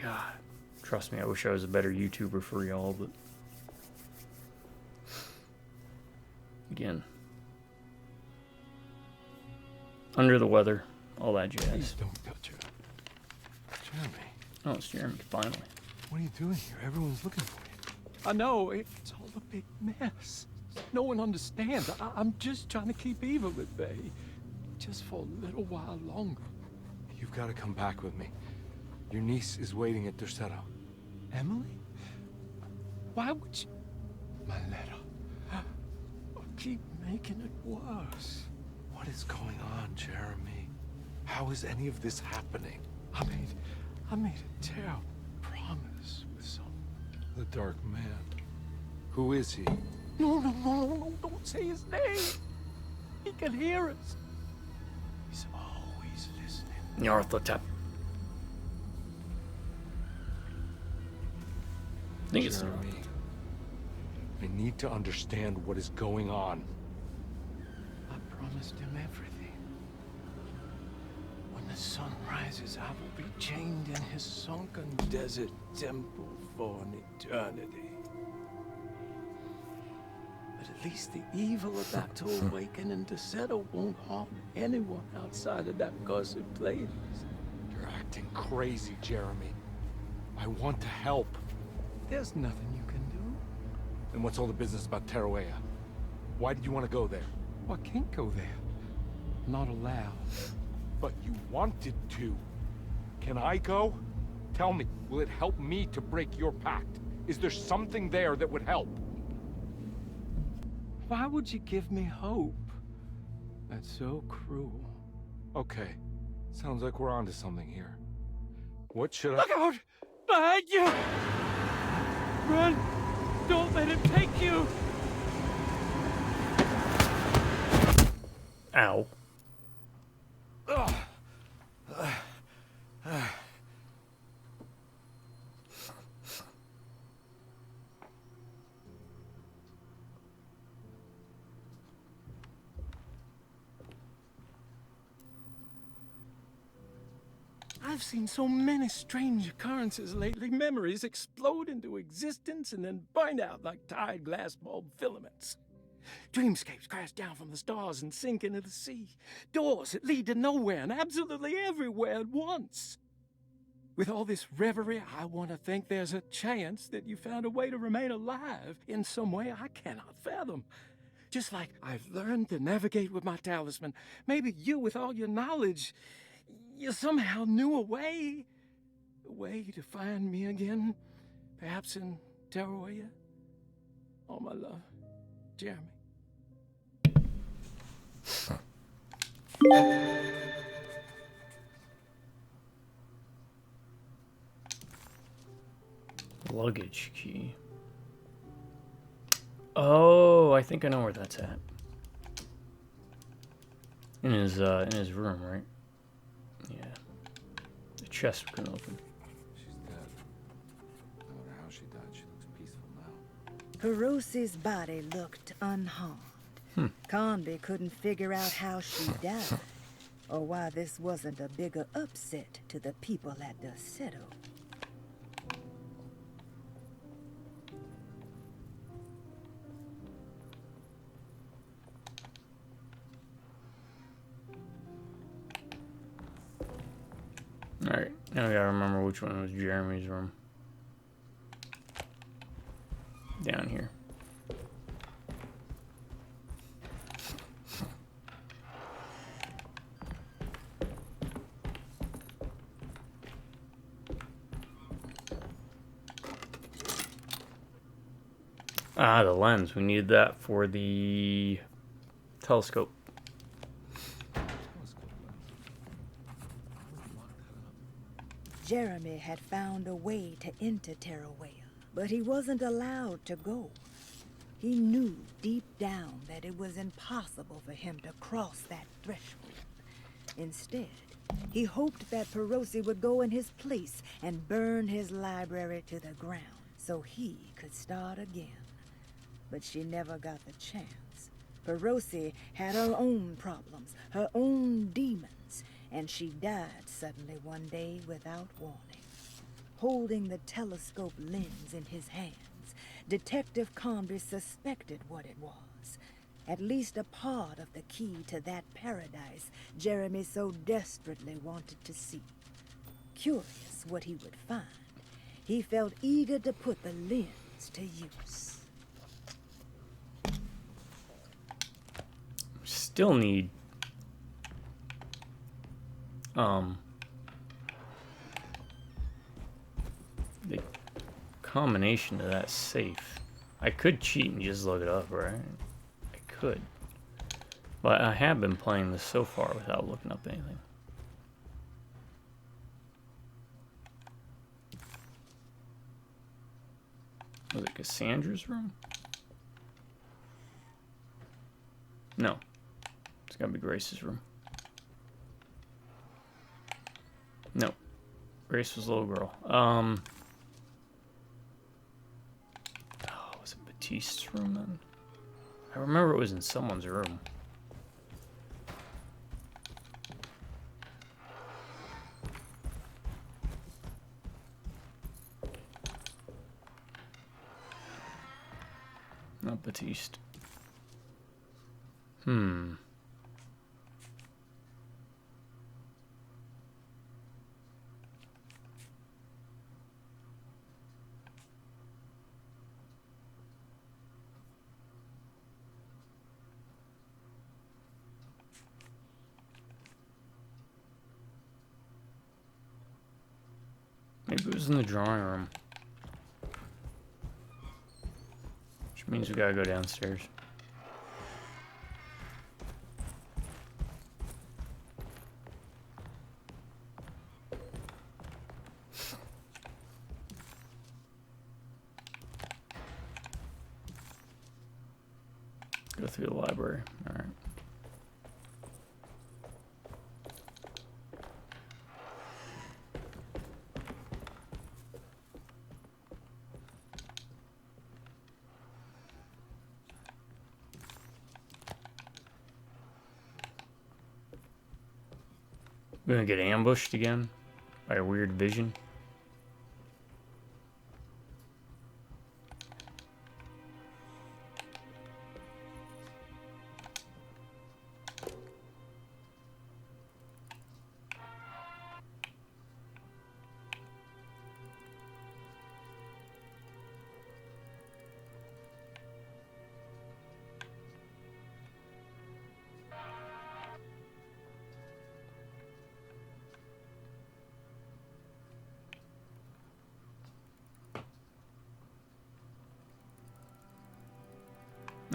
S1: God, trust me, I wish I was a better YouTuber for y'all, but again, under the weather, all that jazz.
S2: Please don't touch her. Jeremy.
S1: Oh, it's Jeremy, finally.
S2: What are you doing here? Everyone's looking for you.
S4: I know, it's all a big mess. No one understands. I'm just trying to keep Eva with Bay. Just for a little while longer.
S2: You've got to come back with me. Your niece is waiting at Derceto.
S4: Emily? Why would you... My letter. I keep making it worse.
S2: What is going on, Jeremy? How is any of this happening?
S4: I made a terrible promise with someone.
S2: The Dark Man. Who is he?
S4: No, don't say his name. He can hear us. He's always listening.
S1: Nyarlathotep. I think it's...
S2: Jeremy, I need to understand what is going on.
S4: I promised him everything. When the sun rises, I will be chained in his sunken desert temple for an eternity. But at least the evil about to awaken in Derceto won't harm anyone outside of that cursed place.
S2: You're acting crazy, Jeremy. I want to help.
S4: There's nothing you can do.
S2: And what's all the business about Teruea? Why did you want to go there?
S4: I can't go there. Not allowed.
S2: But you wanted to. Can I go? Tell me, will it help me to break your pact? Is there something there that would help?
S4: Why would you give me hope? That's so cruel.
S2: Okay. Sounds like we're onto something here. What should I...
S4: Look out! Behind you! Run! Don't let him take you!
S1: Ow.
S4: I've seen so many strange occurrences lately. Memories explode into existence and then burn out like tired glass bulb filaments. Dreamscapes crash down from the stars and sink into the sea. Doors that lead to nowhere and absolutely everywhere at once. With all this reverie, I want to think there's a chance that you found a way to remain alive in some way I cannot fathom. Just like I've learned to navigate with my talisman. Maybe you, with all your knowledge, you somehow knew a way to find me again. Perhaps in Teruea. All my love, Jeremy.
S1: Luggage key. Oh, I think I know where that's at. In his room, right? Yeah. The chest we can open.
S2: She's dead. No matter how she died, she looks peaceful now.
S3: Perosi's body looked unharmed. Carnby couldn't figure out how she died, or why this wasn't a bigger upset to the people at the Seto.
S1: Alright, now we gotta remember which one was Jeremy's room. Down here. Ah, the lens. We needed that for the telescope.
S3: Jeremy had found a way to enter Terrawea, but he wasn't allowed to go. He knew deep down that it was impossible for him to cross that threshold. Instead, he hoped that Perosi would go in his place and burn his library to the ground so he could start again. But she never got the chance. Perosi had her own problems, her own demons, and she died suddenly one day without warning. Holding the telescope lens in his hands, Detective Carnby suspected what it was. At least a part of the key to that paradise Jeremy so desperately wanted to see. Curious what he would find, he felt eager to put the lens to use.
S1: Still need the combination to that safe. I could cheat and just look it up, right? I could. But I have been playing this so far without looking up anything. Was it Cassandra's room? No. It's gotta be Grace's room. No. Grace was a little girl. Oh, was it Batiste's room then? I remember it was in someone's room. Not Batiste. Maybe it was in the drawing room. Which means we gotta go downstairs. Go through the library. Alright. We're gonna get ambushed again by a weird vision.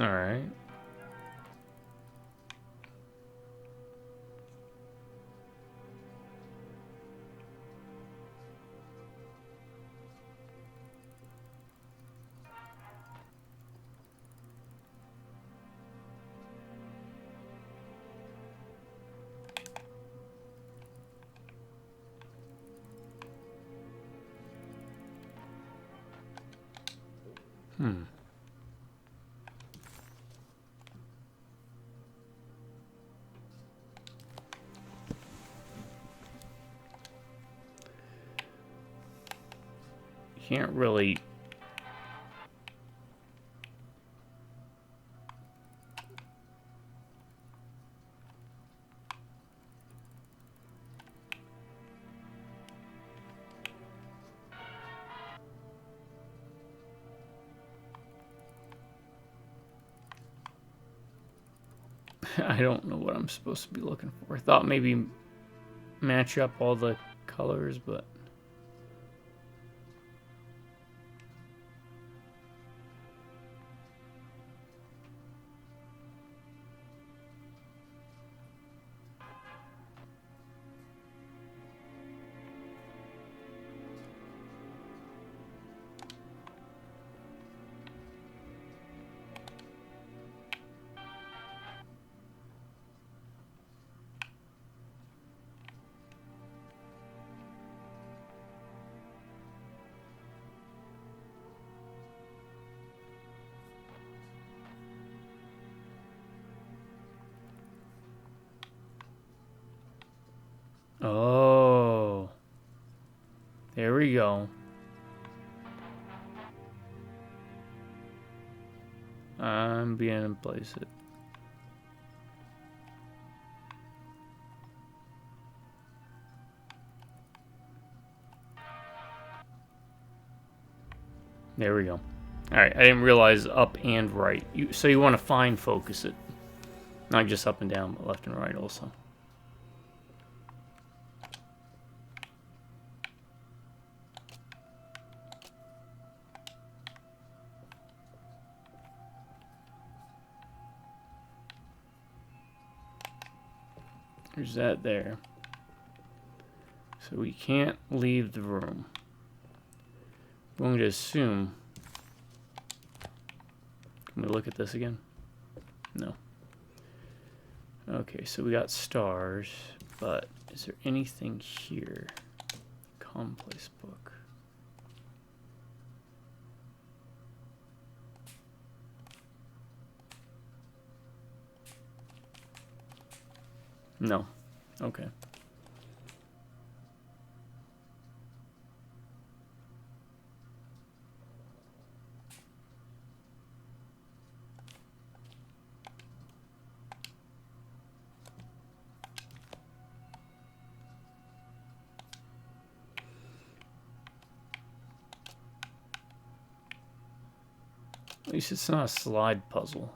S1: All right. Can't really... I don't know what I'm supposed to be looking for. I thought maybe match up all the colors, but... Oh, there we go. I'm beginning to place it. There we go. Alright, I didn't realize up and right. So you want to fine focus it. Not just up and down, but left and right also. There's that there. So we can't leave the room. I'm going to assume... Can we look at this again? No. Okay, so we got stars, but is there anything here? Commonplace book. No. Okay. At least it's not a slide puzzle.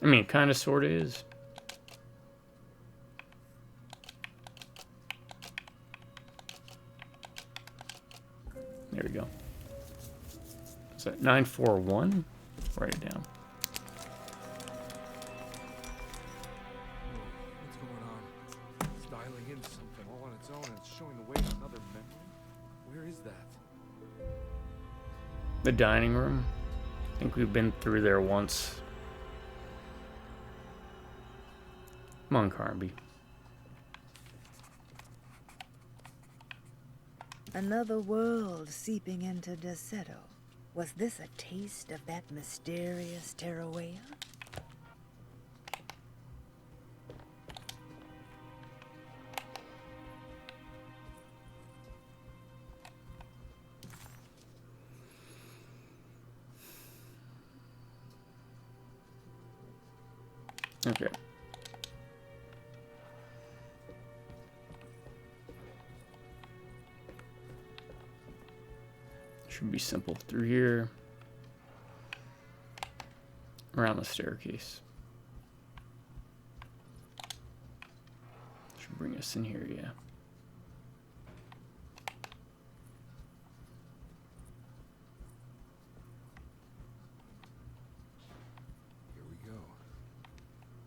S1: I mean, it kind of sort of is. There we go. Is that 941? Write it down.
S2: What's going on? It's dialing in something all on its own and it's showing the way to another memory. Where is that?
S1: The dining room. I think we've been through there once. Come on, Carnby.
S3: Another world seeping into Deseto. Was this a taste of that mysterious Terrawea?
S1: Okay. Should be simple through here. Around the staircase. Should bring us in here, yeah.
S2: Here we go.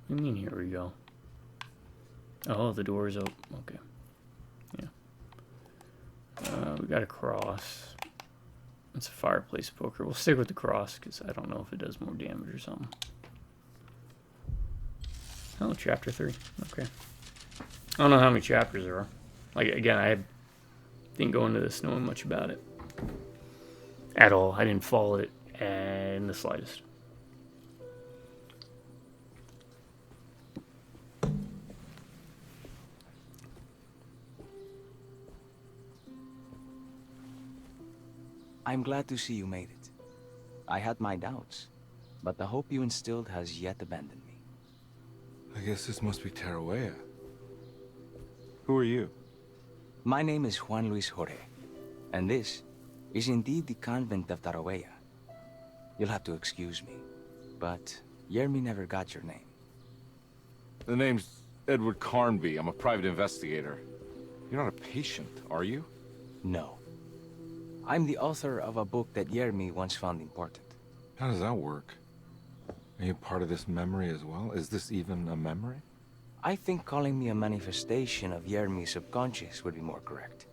S1: What do you mean, here we go? Oh, the door is open. Okay. Yeah. We got a cross. It's a fireplace poker. We'll stick with the cross because I don't know if it does more damage or something. Oh, chapter 3. Okay. I don't know how many chapters there are. Like, again, I didn't go into this knowing much about it. At all. I didn't follow it in the slightest.
S5: I'm glad to see you made it. I had my doubts, but the hope you instilled has yet abandoned me.
S2: I guess this must be Tarawea. Who are you?
S5: My name is Juan Luis Jorge, and this is indeed the convent of Tarawea. You'll have to excuse me, but Yermi never got your name.
S2: The name's Edward Carnby. I'm a private investigator. You're not a patient, are you?
S5: No. I'm the author of a book that Yermi once found important.
S2: How does that work? Are you part of this memory as well? Is this even a memory?
S5: I think calling me a manifestation of Yermi's subconscious would be more correct.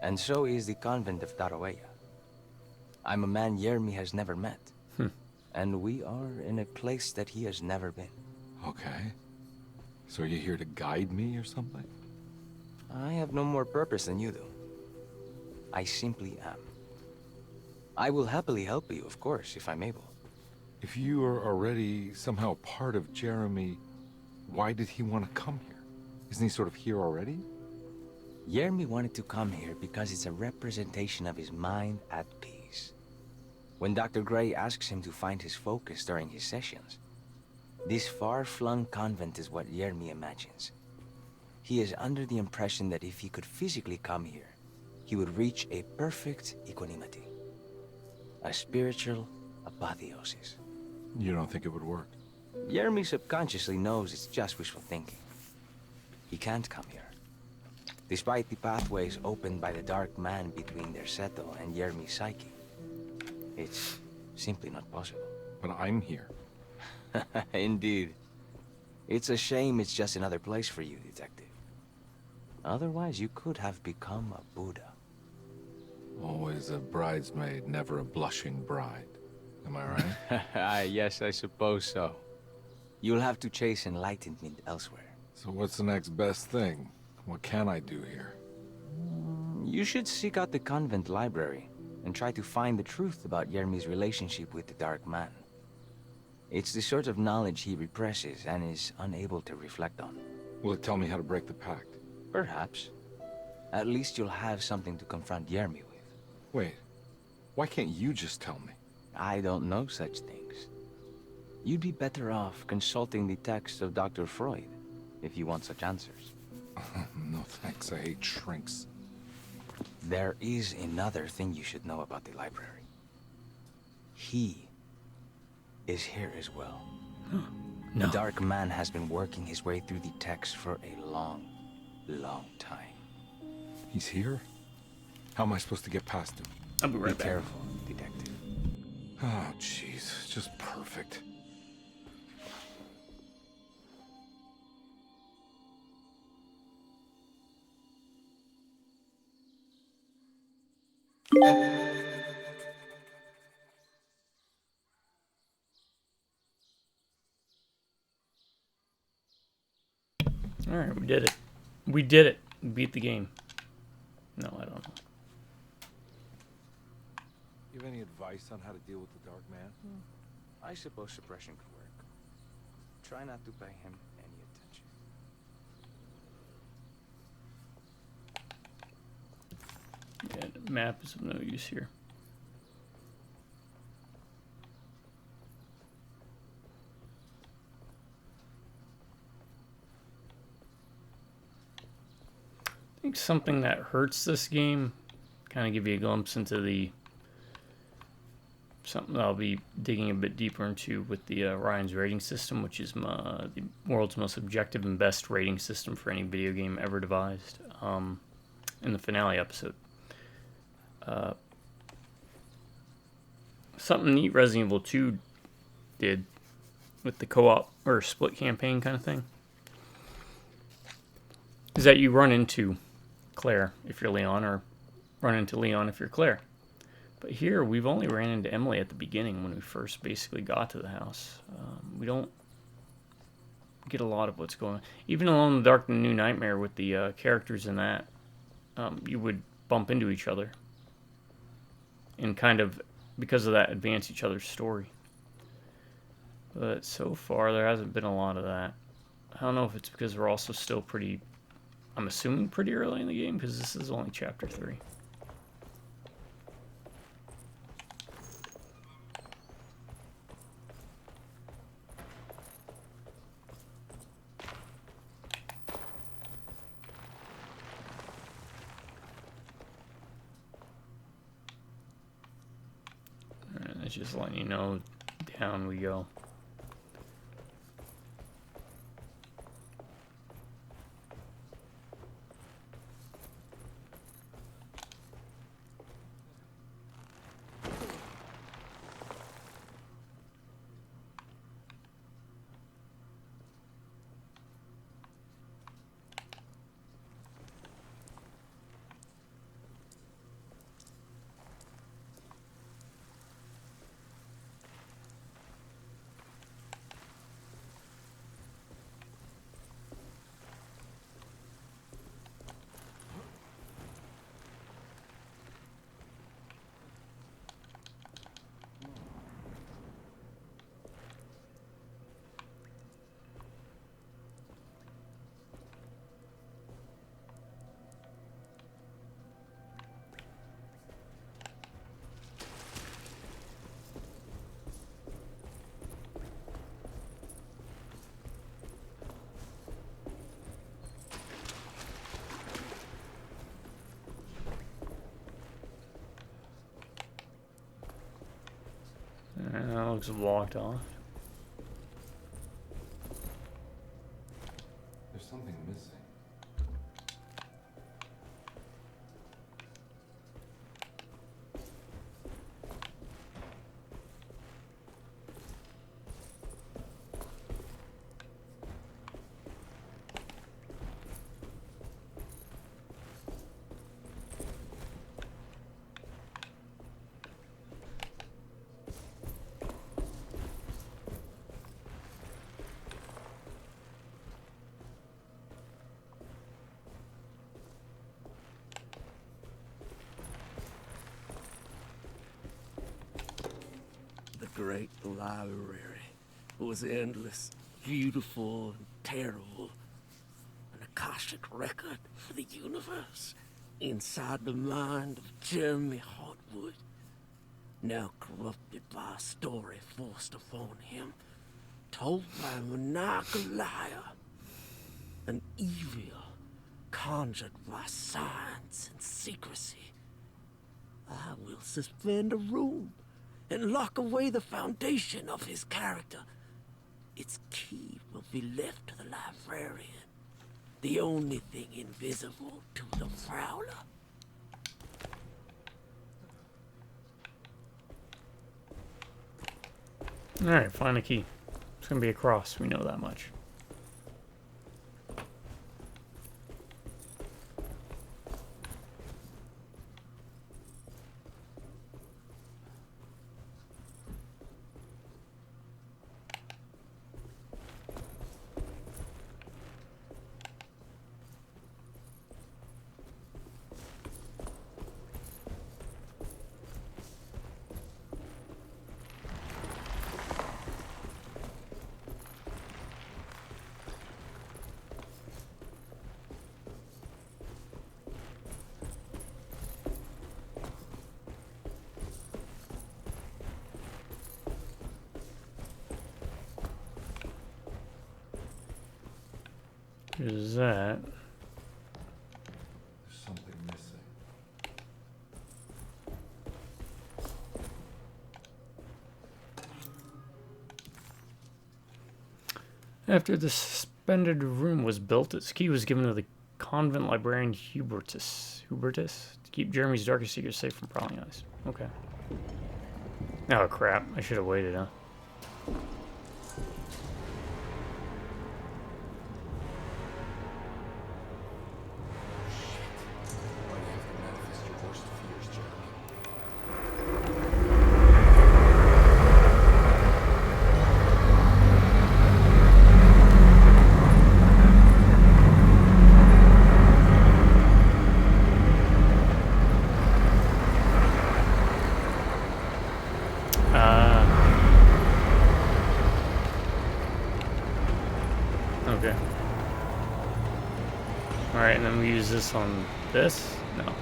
S5: And so is the convent of Tarawea. I'm a man Yermi has never met. And we are in a place that he has never been.
S2: Okay. So are you here to guide me or something?
S5: I have no more purpose than you do. I simply am. I will happily help you, of course, if I'm able.
S2: If you are already somehow part of Jeremy, why did he want to come here? Isn't he sort of here already?
S5: Yermi wanted to come here because it's a representation of his mind at peace. When Dr. Gray asks him to find his focus during his sessions, this far-flung convent is what Yermi imagines. He is under the impression that if he could physically come here, he would reach a perfect equanimity. A spiritual apotheosis.
S2: You don't think it would work?
S5: Yermi subconsciously knows it's just wishful thinking. He can't come here. Despite the pathways opened by the dark man between their Seto and Yermi's psyche, it's simply not possible.
S2: But I'm here.
S5: Indeed. It's a shame it's just another place for you, Detective. Otherwise, you could have become a Buddha.
S2: Always a bridesmaid, never a blushing bride. Am I right?
S5: Yes, I suppose so. You'll have to chase enlightenment elsewhere.
S2: So what's the next best thing? What can I do here?
S5: You should seek out the convent library and try to find the truth about Yermi's relationship with the Dark Man. It's the sort of knowledge he represses and is unable to reflect on.
S2: Will it tell me how to break the pact?
S5: Perhaps. At least you'll have something to confront Yermi with.
S2: Wait, why can't you just tell me?
S5: I don't know such things. You'd be better off consulting the text of Dr. Freud, if you want such answers.
S2: No thanks, I hate shrinks.
S5: There is another thing you should know about the library. He is here as well.
S1: No.
S5: The Dark Man has been working his way through the text for a long, long time.
S2: He's here? How am I supposed to get past him?
S1: I'll be right
S5: Be
S1: back.
S5: careful, Detective.
S2: Oh, jeez, just perfect.
S1: Alright, we did it. We did it. We beat the game. No, I don't know.
S2: You have any advice on how to deal with the Dark Man?
S5: I suppose suppression could work. Try not to pay him any attention.
S1: Yeah, the map is of no use here. I think something that hurts this game, kind of give you a glimpse into the something that I'll be digging a bit deeper into with the Ryan's rating system, which is the world's most objective and best rating system for any video game ever devised. In the finale episode, something neat Resident Evil 2 did with the co-op or split campaign kind of thing is that you run into Claire if you're Leon, or run into Leon if you're Claire. But here we've only ran into Emily at the beginning when we first basically got to the house. We don't get a lot of what's going on. Even Alone in the Dark and New Nightmare with the characters in that, you would bump into each other. And kind of, because of that, advance each other's story. But so far, there hasn't been a lot of that. I don't know if it's because we're also still pretty, I'm assuming pretty early in the game, because this is only Chapter 3. And it's just letting you know, down we go. That looks blocked off.
S2: There's something missing.
S6: The great library was endless, beautiful, and terrible. An Akashic record for the universe inside the mind of Jeremy Hartwood, now corrupted by a story forced upon him, told by a maniacal liar, an evil conjured by science and secrecy. I will suspend a room and lock away the foundation of his character. Its key will be left to the librarian, the only thing invisible to the Prowler.
S1: Alright, find a key. It's gonna be a cross, we know that much. There's that.
S2: There's something missing.
S1: After the suspended room was built, its key was given to the convent librarian Hubertus to keep Jeremy's darkest secrets safe from prying eyes. Okay. Oh crap, I should have waited, huh? Alright, and then we use this on this? No.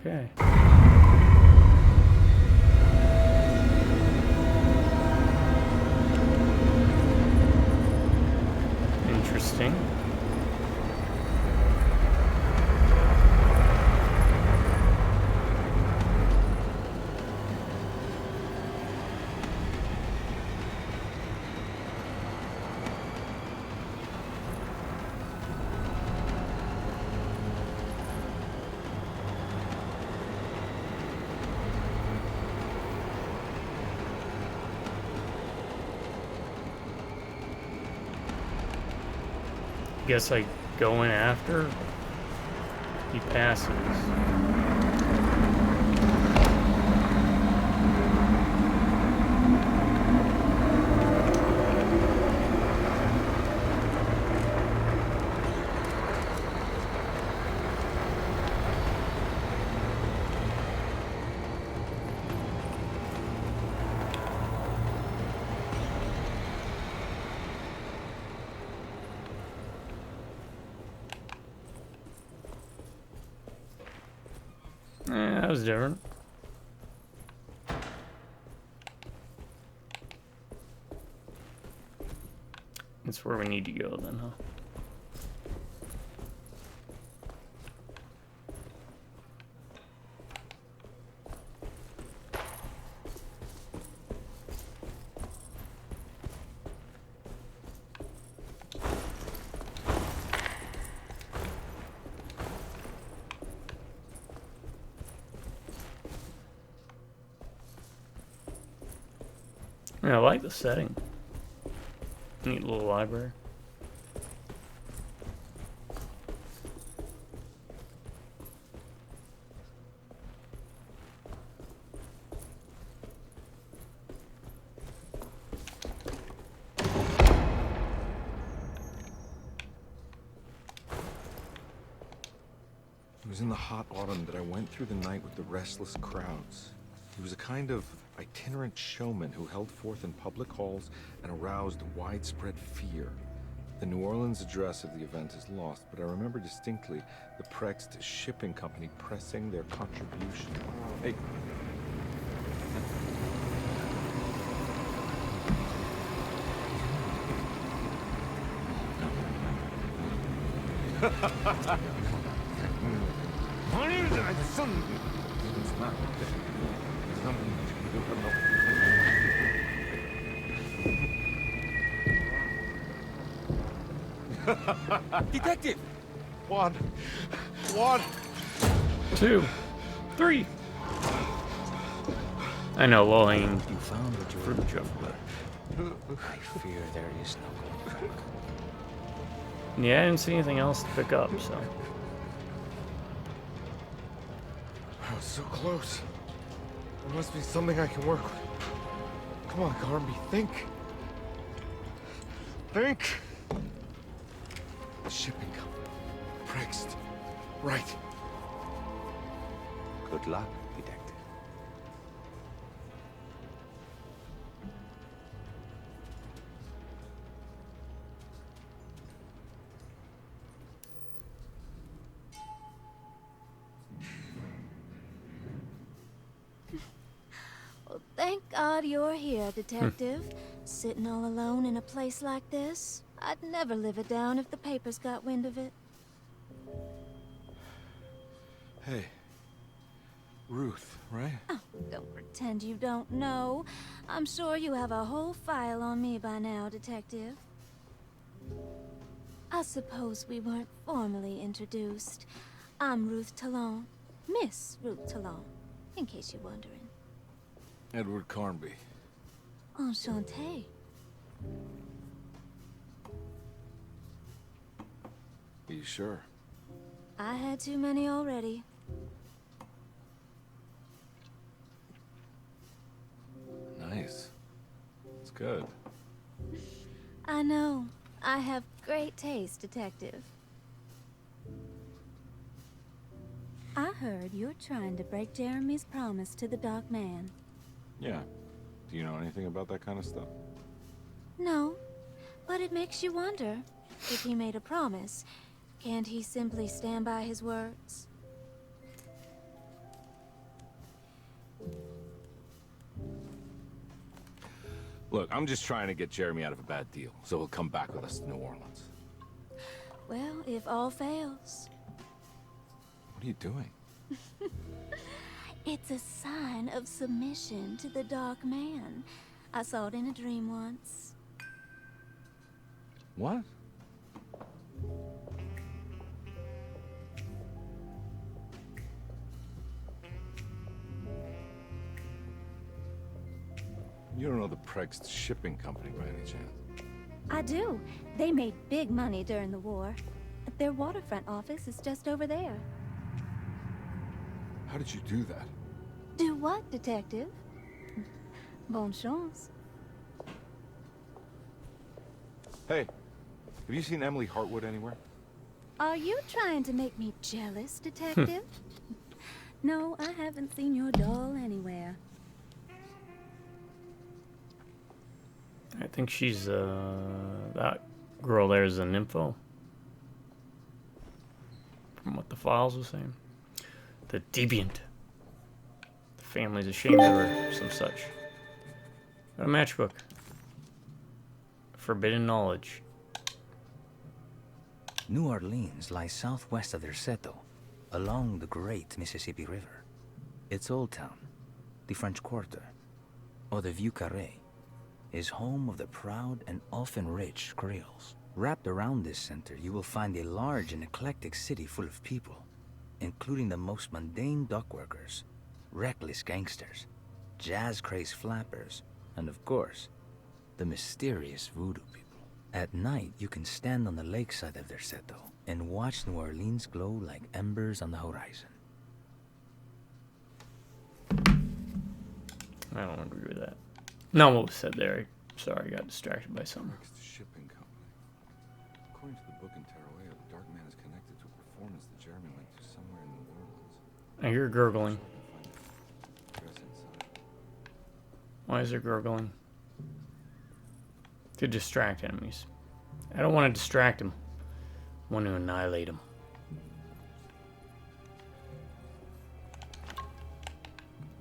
S1: Okay. Interesting. Guess I go in after he passes. That was different. That's where we need to go then, huh? Yeah, I like the setting. Neat little library.
S2: It was in the hot autumn that I went through the night with the restless crowds. He was a kind of itinerant showman who held forth in public halls and aroused widespread fear. The New Orleans address of the event is lost, but I remember distinctly the Prext shipping company pressing their contribution. Hey.
S4: Detective!
S2: 1,
S1: 2, 3. I know, low-hanging
S5: You found what you were
S1: fruit
S5: looking
S1: truck,
S5: for.
S1: but
S5: I fear there is no going back.
S1: yeah, I didn't see anything else to pick up, so.
S2: I was so close. There must be something I can work with. Come on, Carnby, think. Think. The shipping company. Prext. Right.
S5: Good luck, detective.
S7: Well, thank God you're here, Detective. Sitting all alone in a place like this? I'd never live it down if the papers got wind of it.
S2: Hey. Ruth, right?
S7: Oh, don't pretend you don't know. I'm sure you have a whole file on me by now, Detective. I suppose we weren't formally introduced. I'm Ruth Talon. Miss Ruth Talon, in case you're wondering.
S2: Edward Carnby.
S7: Enchanté.
S2: Are you sure?
S7: I had too many already.
S2: Nice. It's good.
S7: I know. I have great taste, Detective. I heard you're trying to break Jeremy's promise to the Dark Man.
S2: Yeah. Do you know anything about that kind of stuff?
S7: No, but it makes you wonder. If he made a promise, can't he simply stand by his words?
S2: Look, I'm just trying to get Jeremy out of a bad deal, so he'll come back with us to New Orleans.
S7: Well, if all fails.
S2: What are you doing?
S7: It's a sign of submission to the Dark Man. I saw it in a dream once.
S2: What? You don't know the Prext shipping company by any chance?
S7: I do. They made big money during the war. Their waterfront office is just over there.
S2: How did you do that?
S7: Do what, Detective? Bonne chance.
S2: Hey, have you seen Emily Hartwood anywhere?
S7: Are you trying to make me jealous, Detective? No, I haven't seen your doll anywhere.
S1: I think she's, that girl there is an info. From what the files were saying. The deviant. The family's ashamed of her, some such. Got a matchbook. Forbidden knowledge.
S5: New Orleans lies southwest of Derceto, along the great Mississippi River. Its old town, the French Quarter, or the Vieux Carré, is home of the proud and often rich Creoles. Wrapped around this center, you will find a large and eclectic city full of people, including the most mundane dock workers, reckless gangsters, jazz-crazed flappers, and of course, the mysterious voodoo people. At night, you can stand on the lakeside of Derceto and watch New Orleans glow like embers on the horizon.
S1: I don't agree with that. Not what was said there. Sorry, I got distracted by something.
S2: Prext shipping company. According to the book in Tarawea, the Dark Man is connected to a performance that Jeremy went to somewhere in New Orleans.
S1: I hear gurgling.
S2: So I can find the address inside.
S1: Why is there gurgling? To distract enemies. I don't want to distract them. I want to annihilate them.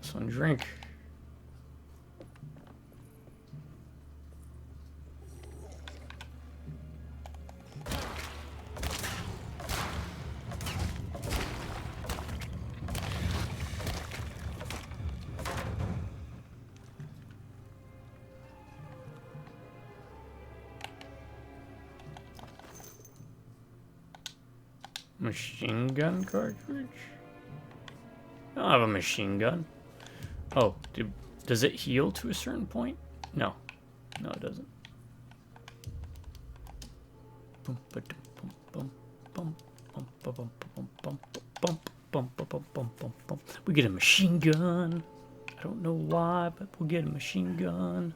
S1: Some drink. Machine gun cartridge? I don't have a machine gun. Oh, does it heal to a certain point? No. No, it doesn't. We get a machine gun. I don't know why, but we'll get a machine gun.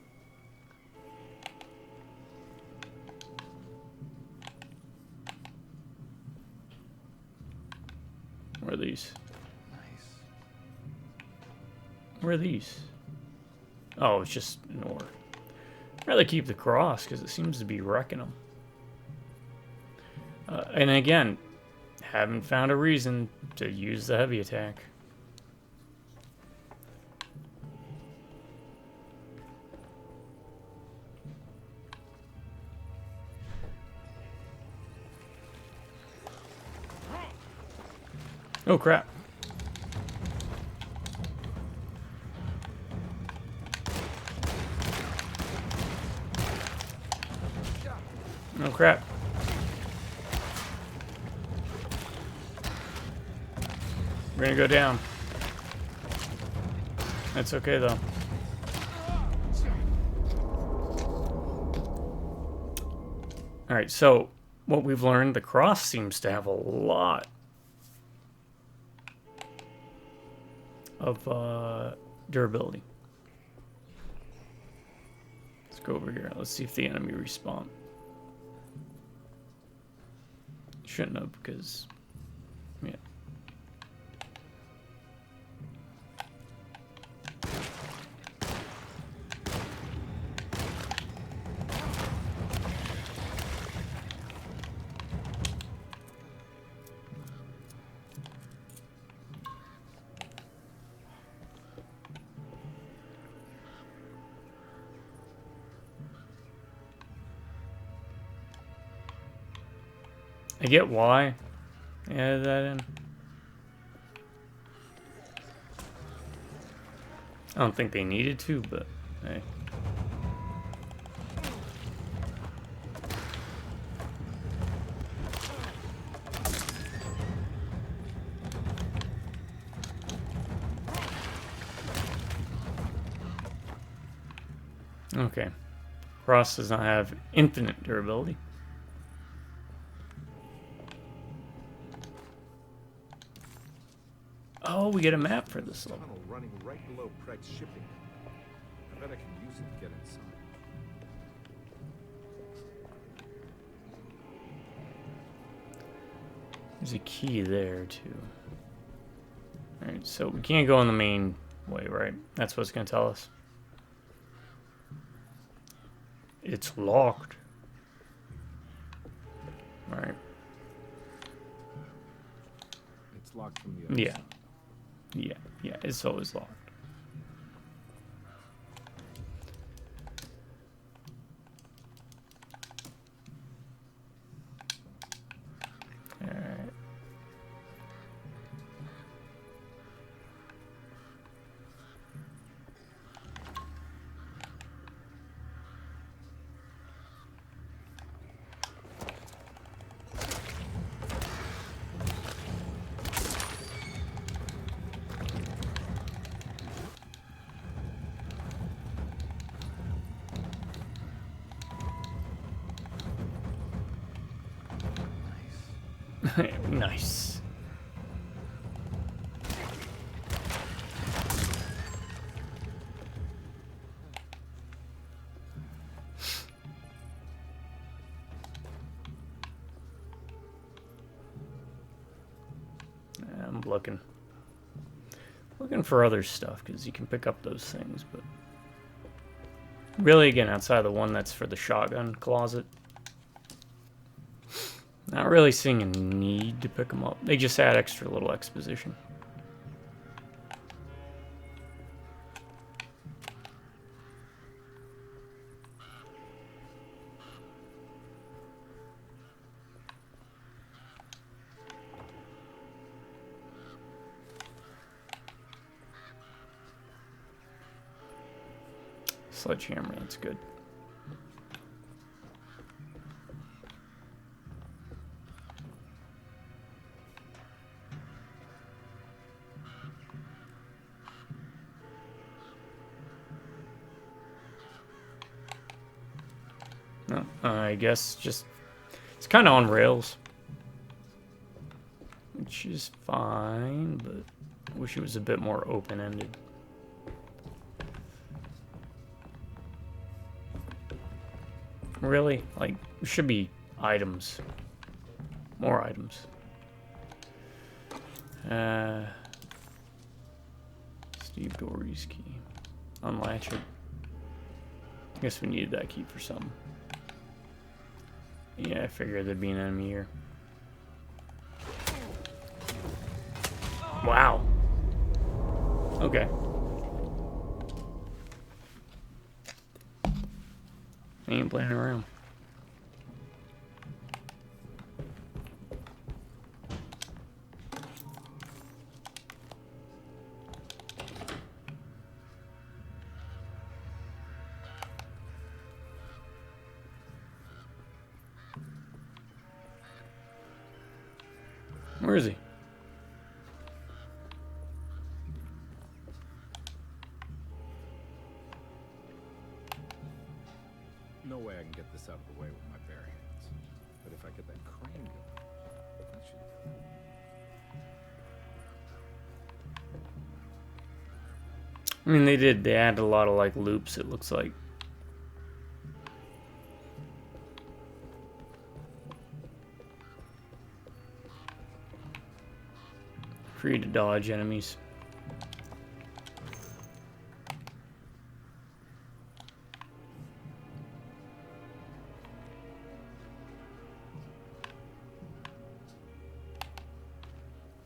S1: Where are these?
S2: Nice.
S1: Where are these? Oh, it's just an ore. I'd rather keep the cross because it seems to be wrecking them. And again, haven't found a reason to use the heavy attack. Oh crap. Oh crap. We're gonna go down. That's okay though. Alright, so what we've learned, the cross seems to have a lot of durability. Let's go over here. Let's see if the enemy respawn. Shouldn't have, because yeah. I get why I added that in. I don't think they needed to, but hey. Okay. Cross does not have infinite durability. Oh, we get a map for this level.
S2: Tunnel running right below Preg's shipping. I bet I can use it to get inside.
S1: There's a key there too. Alright, so we can't go in the main way, right? That's what it's gonna tell us. It's locked. Alright.
S2: It's locked from the other
S1: Yeah.
S2: side.
S1: Yeah, it's always locked. Alright. Nice. I'm looking for other stuff because you can pick up those things, but really, again, outside of the one that's for the shotgun closet, not really seeing a need to pick them up. They just add extra little exposition. Sledgehammer, that's good. No, I guess just it's kind of on rails, which is fine, but I wish it was a bit more open-ended. Really? Like, there should be items. More items. Steve Dory's key. Unlatch it. I guess we needed that key for something. Yeah, I figured there'd be an enemy here. Wow. Okay. I ain't playing around. Where is he?
S2: No way I can get this out of the way with my bare hands. But if I get that crane going, that should do it.
S1: I mean, they added a lot of, like, loops, it looks like. Free to dodge enemies.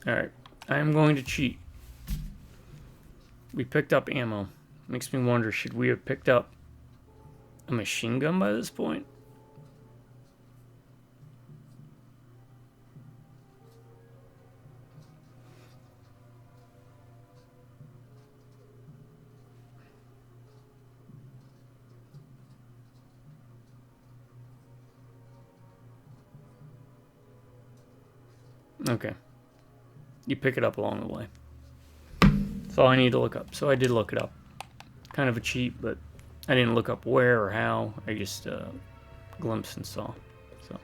S1: Alright, I am going to cheat. We picked up ammo. Makes me wonder, should we have picked up a machine gun by this point? Okay. You pick it up along the way. That's all I need to look up. So I did look it up. Kind of a cheat, but I didn't look up where or how. I just glimpsed and saw. So,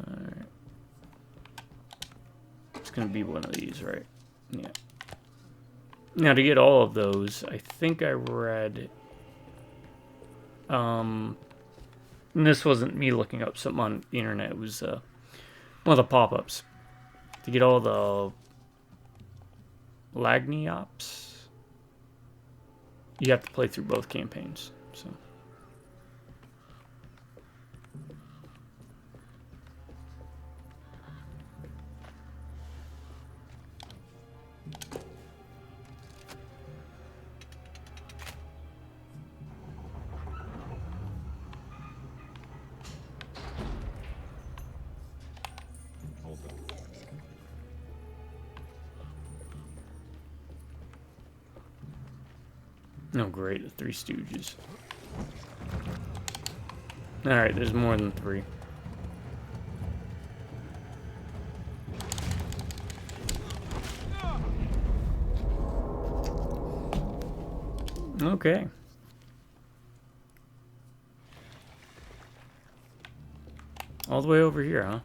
S1: alright. It's going to be one of these, right? Yeah. Now, to get all of those, I think I read... and this wasn't me looking up something on the internet. It was one of the pop-ups. To get all the Lagniops, you have to play through both campaigns. So.
S2: Hold it.
S1: Oh, great, the Three Stooges. Alright, there's more than three. Okay. All the way over here, huh?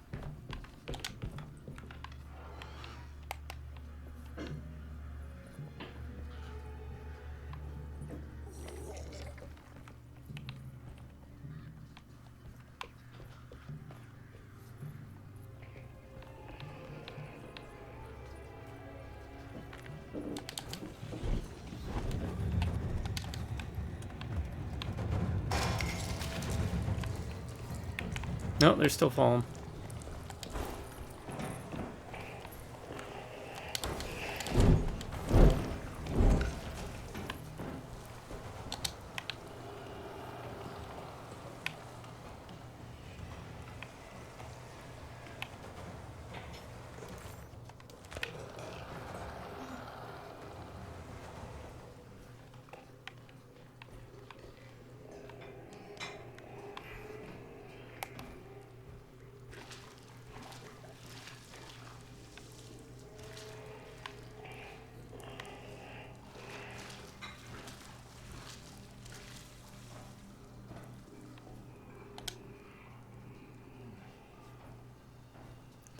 S1: No, they're still falling.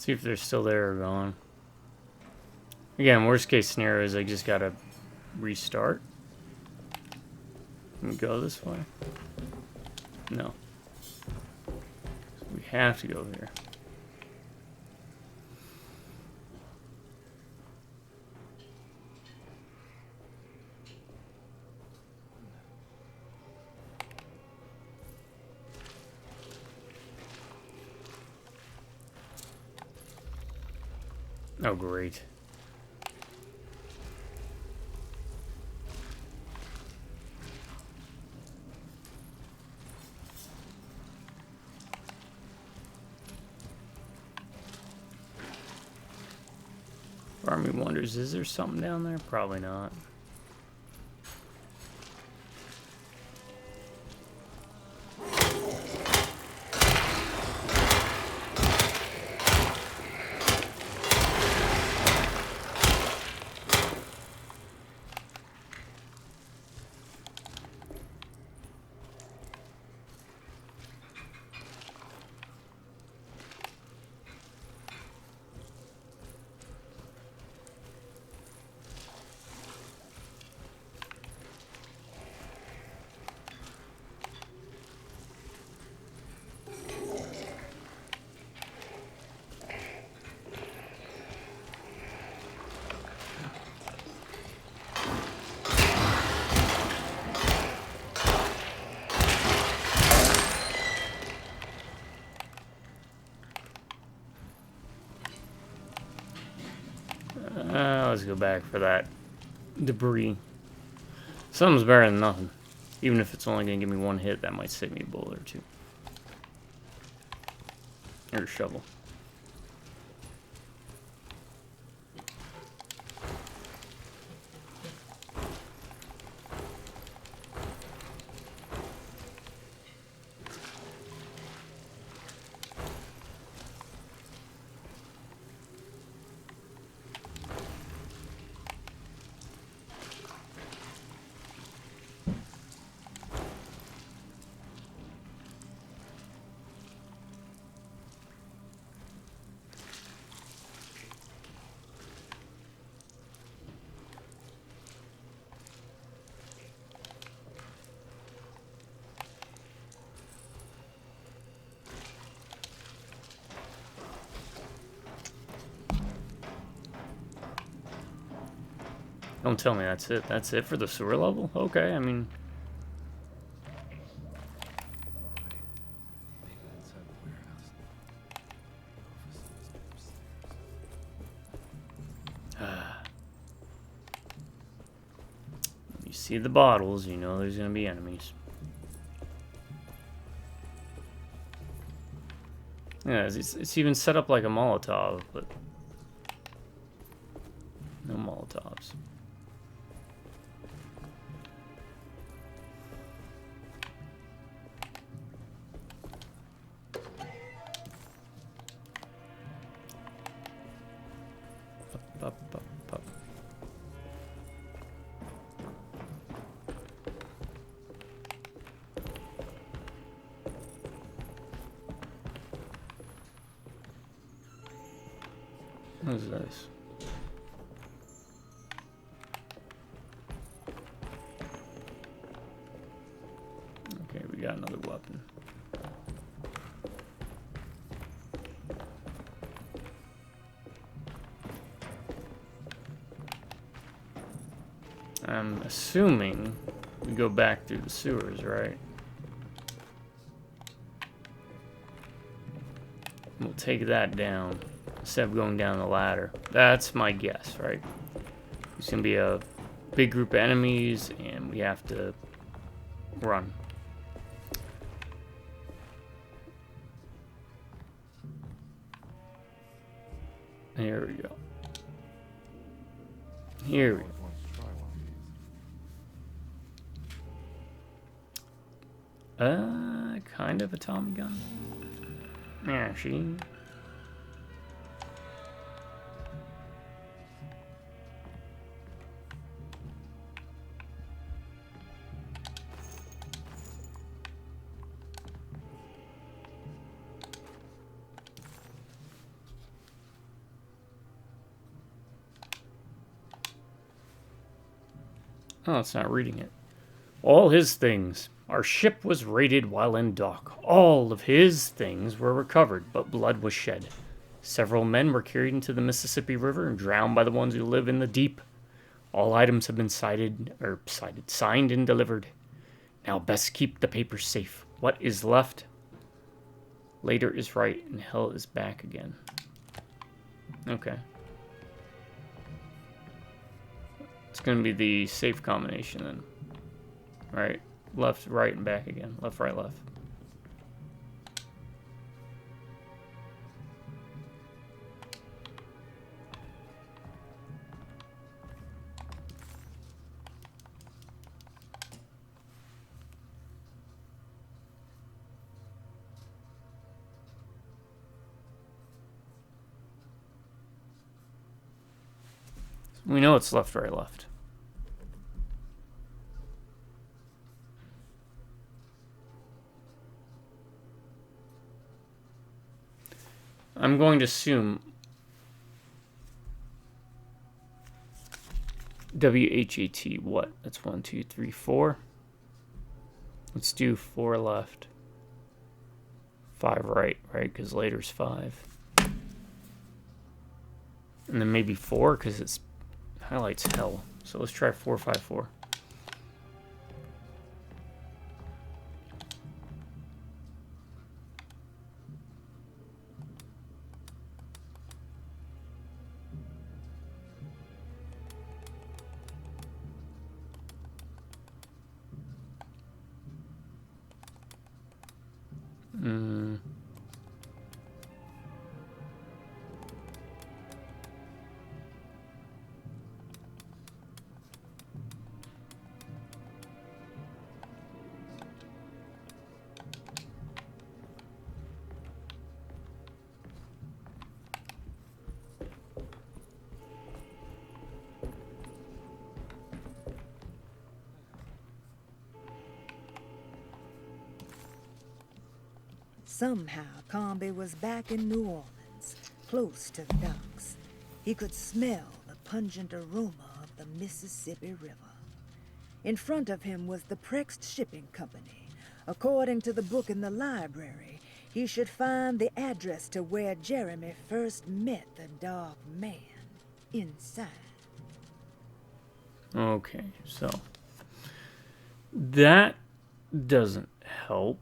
S1: See if they're still there or gone. Again, worst case scenario is I just gotta restart. Can we go this way? No. We have to go here. Oh, great. Part of me wonders, is there something down there? Probably not. Let's go back for that debris. Something's better than nothing. Even if it's only going to give me one hit, that might save me a bullet or two. Or a shovel. Don't tell me that's it. That's it for the sewer level? Okay, I mean... You see the bottles, you know there's gonna be enemies. Yeah, it's even set up like a Molotov, but... no Molotovs. What is this? Okay, we got another weapon. I'm assuming we go back through the sewers, right? We'll take that down instead of going down the ladder. That's my guess, right? There's gonna be a big group of enemies and we have to run. Here we go. Here we go. Kind of a Tommy gun. Yeah, she. Oh, it's not reading it. All his things. Our ship was raided while in dock. All of his things were recovered, but blood was shed. Several men were carried into the Mississippi River and drowned by the ones who live in the deep. All items have been signed and delivered. Now best keep the papers safe. What is left? Later is right and hell is back again. Okay. going to be the safe combination then. Right? Left, right, and back again. Left, right, left. We know it's left, right, left. I'm going to assume WHAT, what? That's 1, 2, 3, 4. Let's do 4 left. 5 right, right? Because later's 5. And then maybe 4, because it's highlights hell. So let's try 4, 5, 4.
S3: Somehow, Carnby was back in New Orleans, close to the docks. He could smell the pungent aroma of the Mississippi River. In front of him was the Prext Shipping Company. According to the book in the library, he should find the address to where Jeremy first met the Dark Man inside.
S1: Okay, so that doesn't help.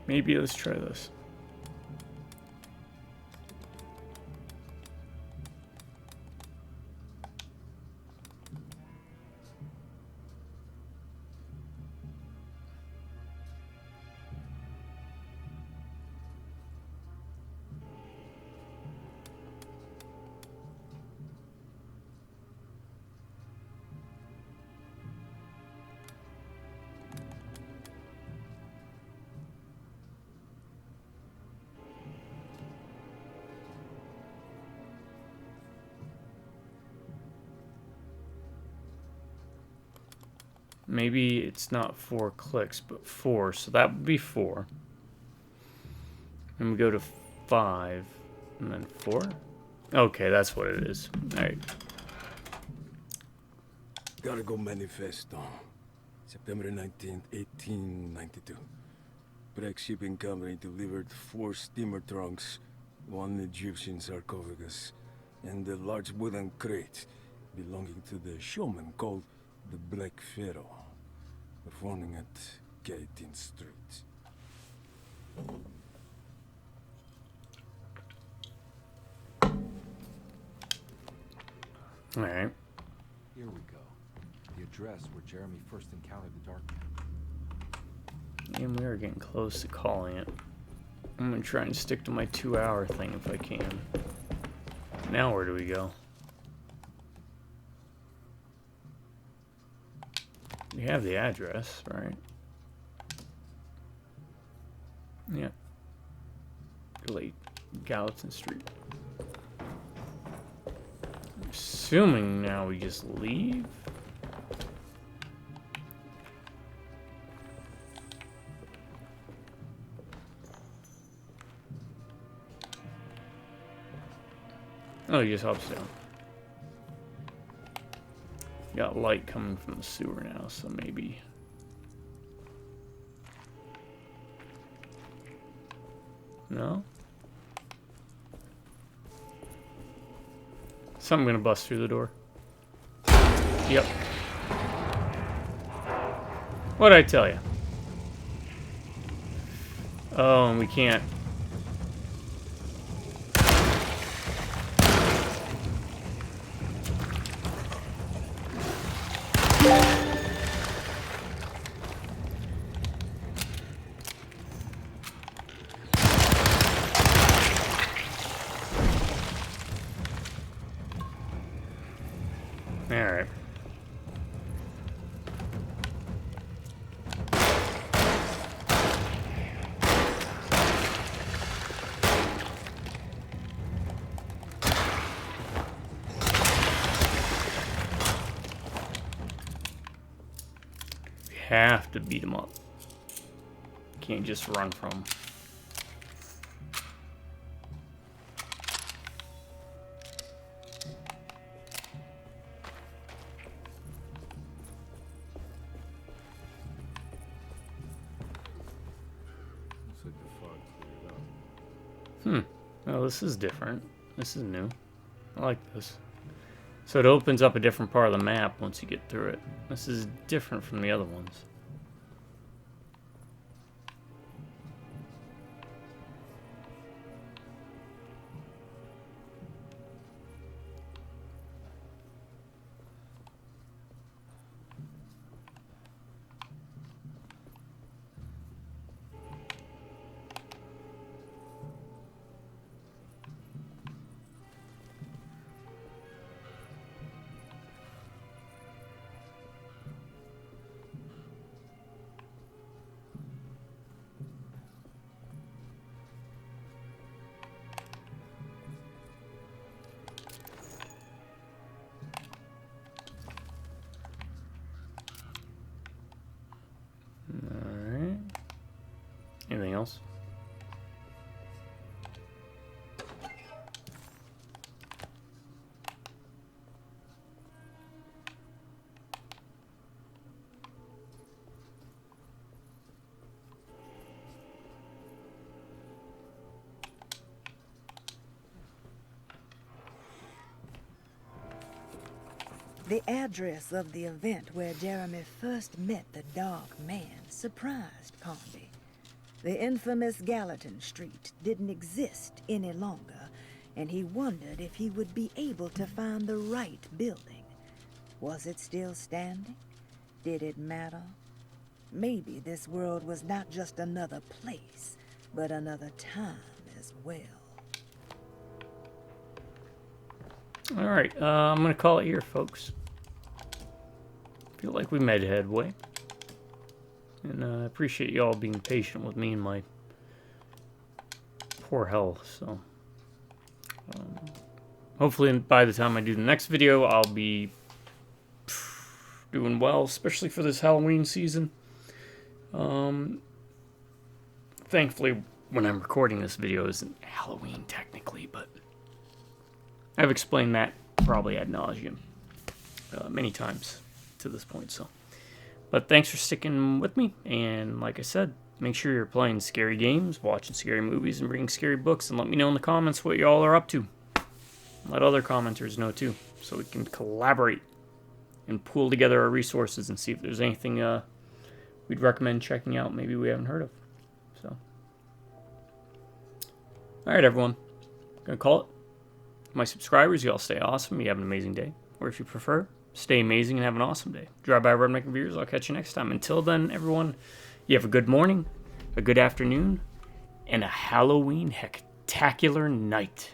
S1: Maybe let's try this. Maybe it's not 4 clicks, but 4. So that would be 4. And we go to 5, and then 4. Okay, that's what it is. All right.
S4: Cargo Manifesto, September 19th, 1892. Prext Shipping Company delivered 4 steamer trunks, 1 Egyptian sarcophagus, and a large wooden crate belonging to the showman called the Black Pharaoh, performing at 18th Street.
S1: All right.
S2: Here we go. The address where Jeremy first encountered the Dark Man.
S1: And we are getting close to calling it. I'm going to try and stick to my 2-hour thing if I can. Now where do we go? We have the address, right? Yeah. Late Gallatin Street. I'm assuming now we just leave. Oh, he just hops down. Got light coming from the sewer now, so maybe. No? Something gonna bust through the door. Yep. What'd I tell you? Oh, and we can't. Alright. We have to beat him up. Can't just run from him.
S2: Looks like the fog cleared up.
S1: Oh, this is different. This is new. I like this. So it opens up a different part of the map once you get through it. This is different from the other ones. Alright. Anything else?
S3: The address of the event where Jeremy first met the Dark Man surprised Carnby. The infamous Gallatin Street didn't exist any longer, and he wondered if he would be able to find the right building. Was it still standing? Did it matter? Maybe this world was not just another place, but another time as well.
S1: Alright, I'm going to call it here, folks. Feel like we made headway. And I appreciate you all being patient with me and my poor health. So, hopefully by the time I do the next video, I'll be doing well, especially for this Halloween season. Thankfully, when I'm recording this video, isn't Halloween technically, but I've explained that probably ad nauseum many times to this point. So, but thanks for sticking with me, and like I said, make sure you're playing scary games, watching scary movies, and reading scary books, and let me know in the comments what y'all are up to. Let other commenters know too, so we can collaborate and pool together our resources and see if there's anything we'd recommend checking out maybe we haven't heard of. So, alright everyone, gonna call it. My subscribers, y'all stay awesome. You have an amazing day. Or if you prefer, stay amazing and have an awesome day. Drive by Redneck Reviews. I'll catch you next time. Until then, everyone, you have a good morning, a good afternoon, and a Halloween hecktacular night.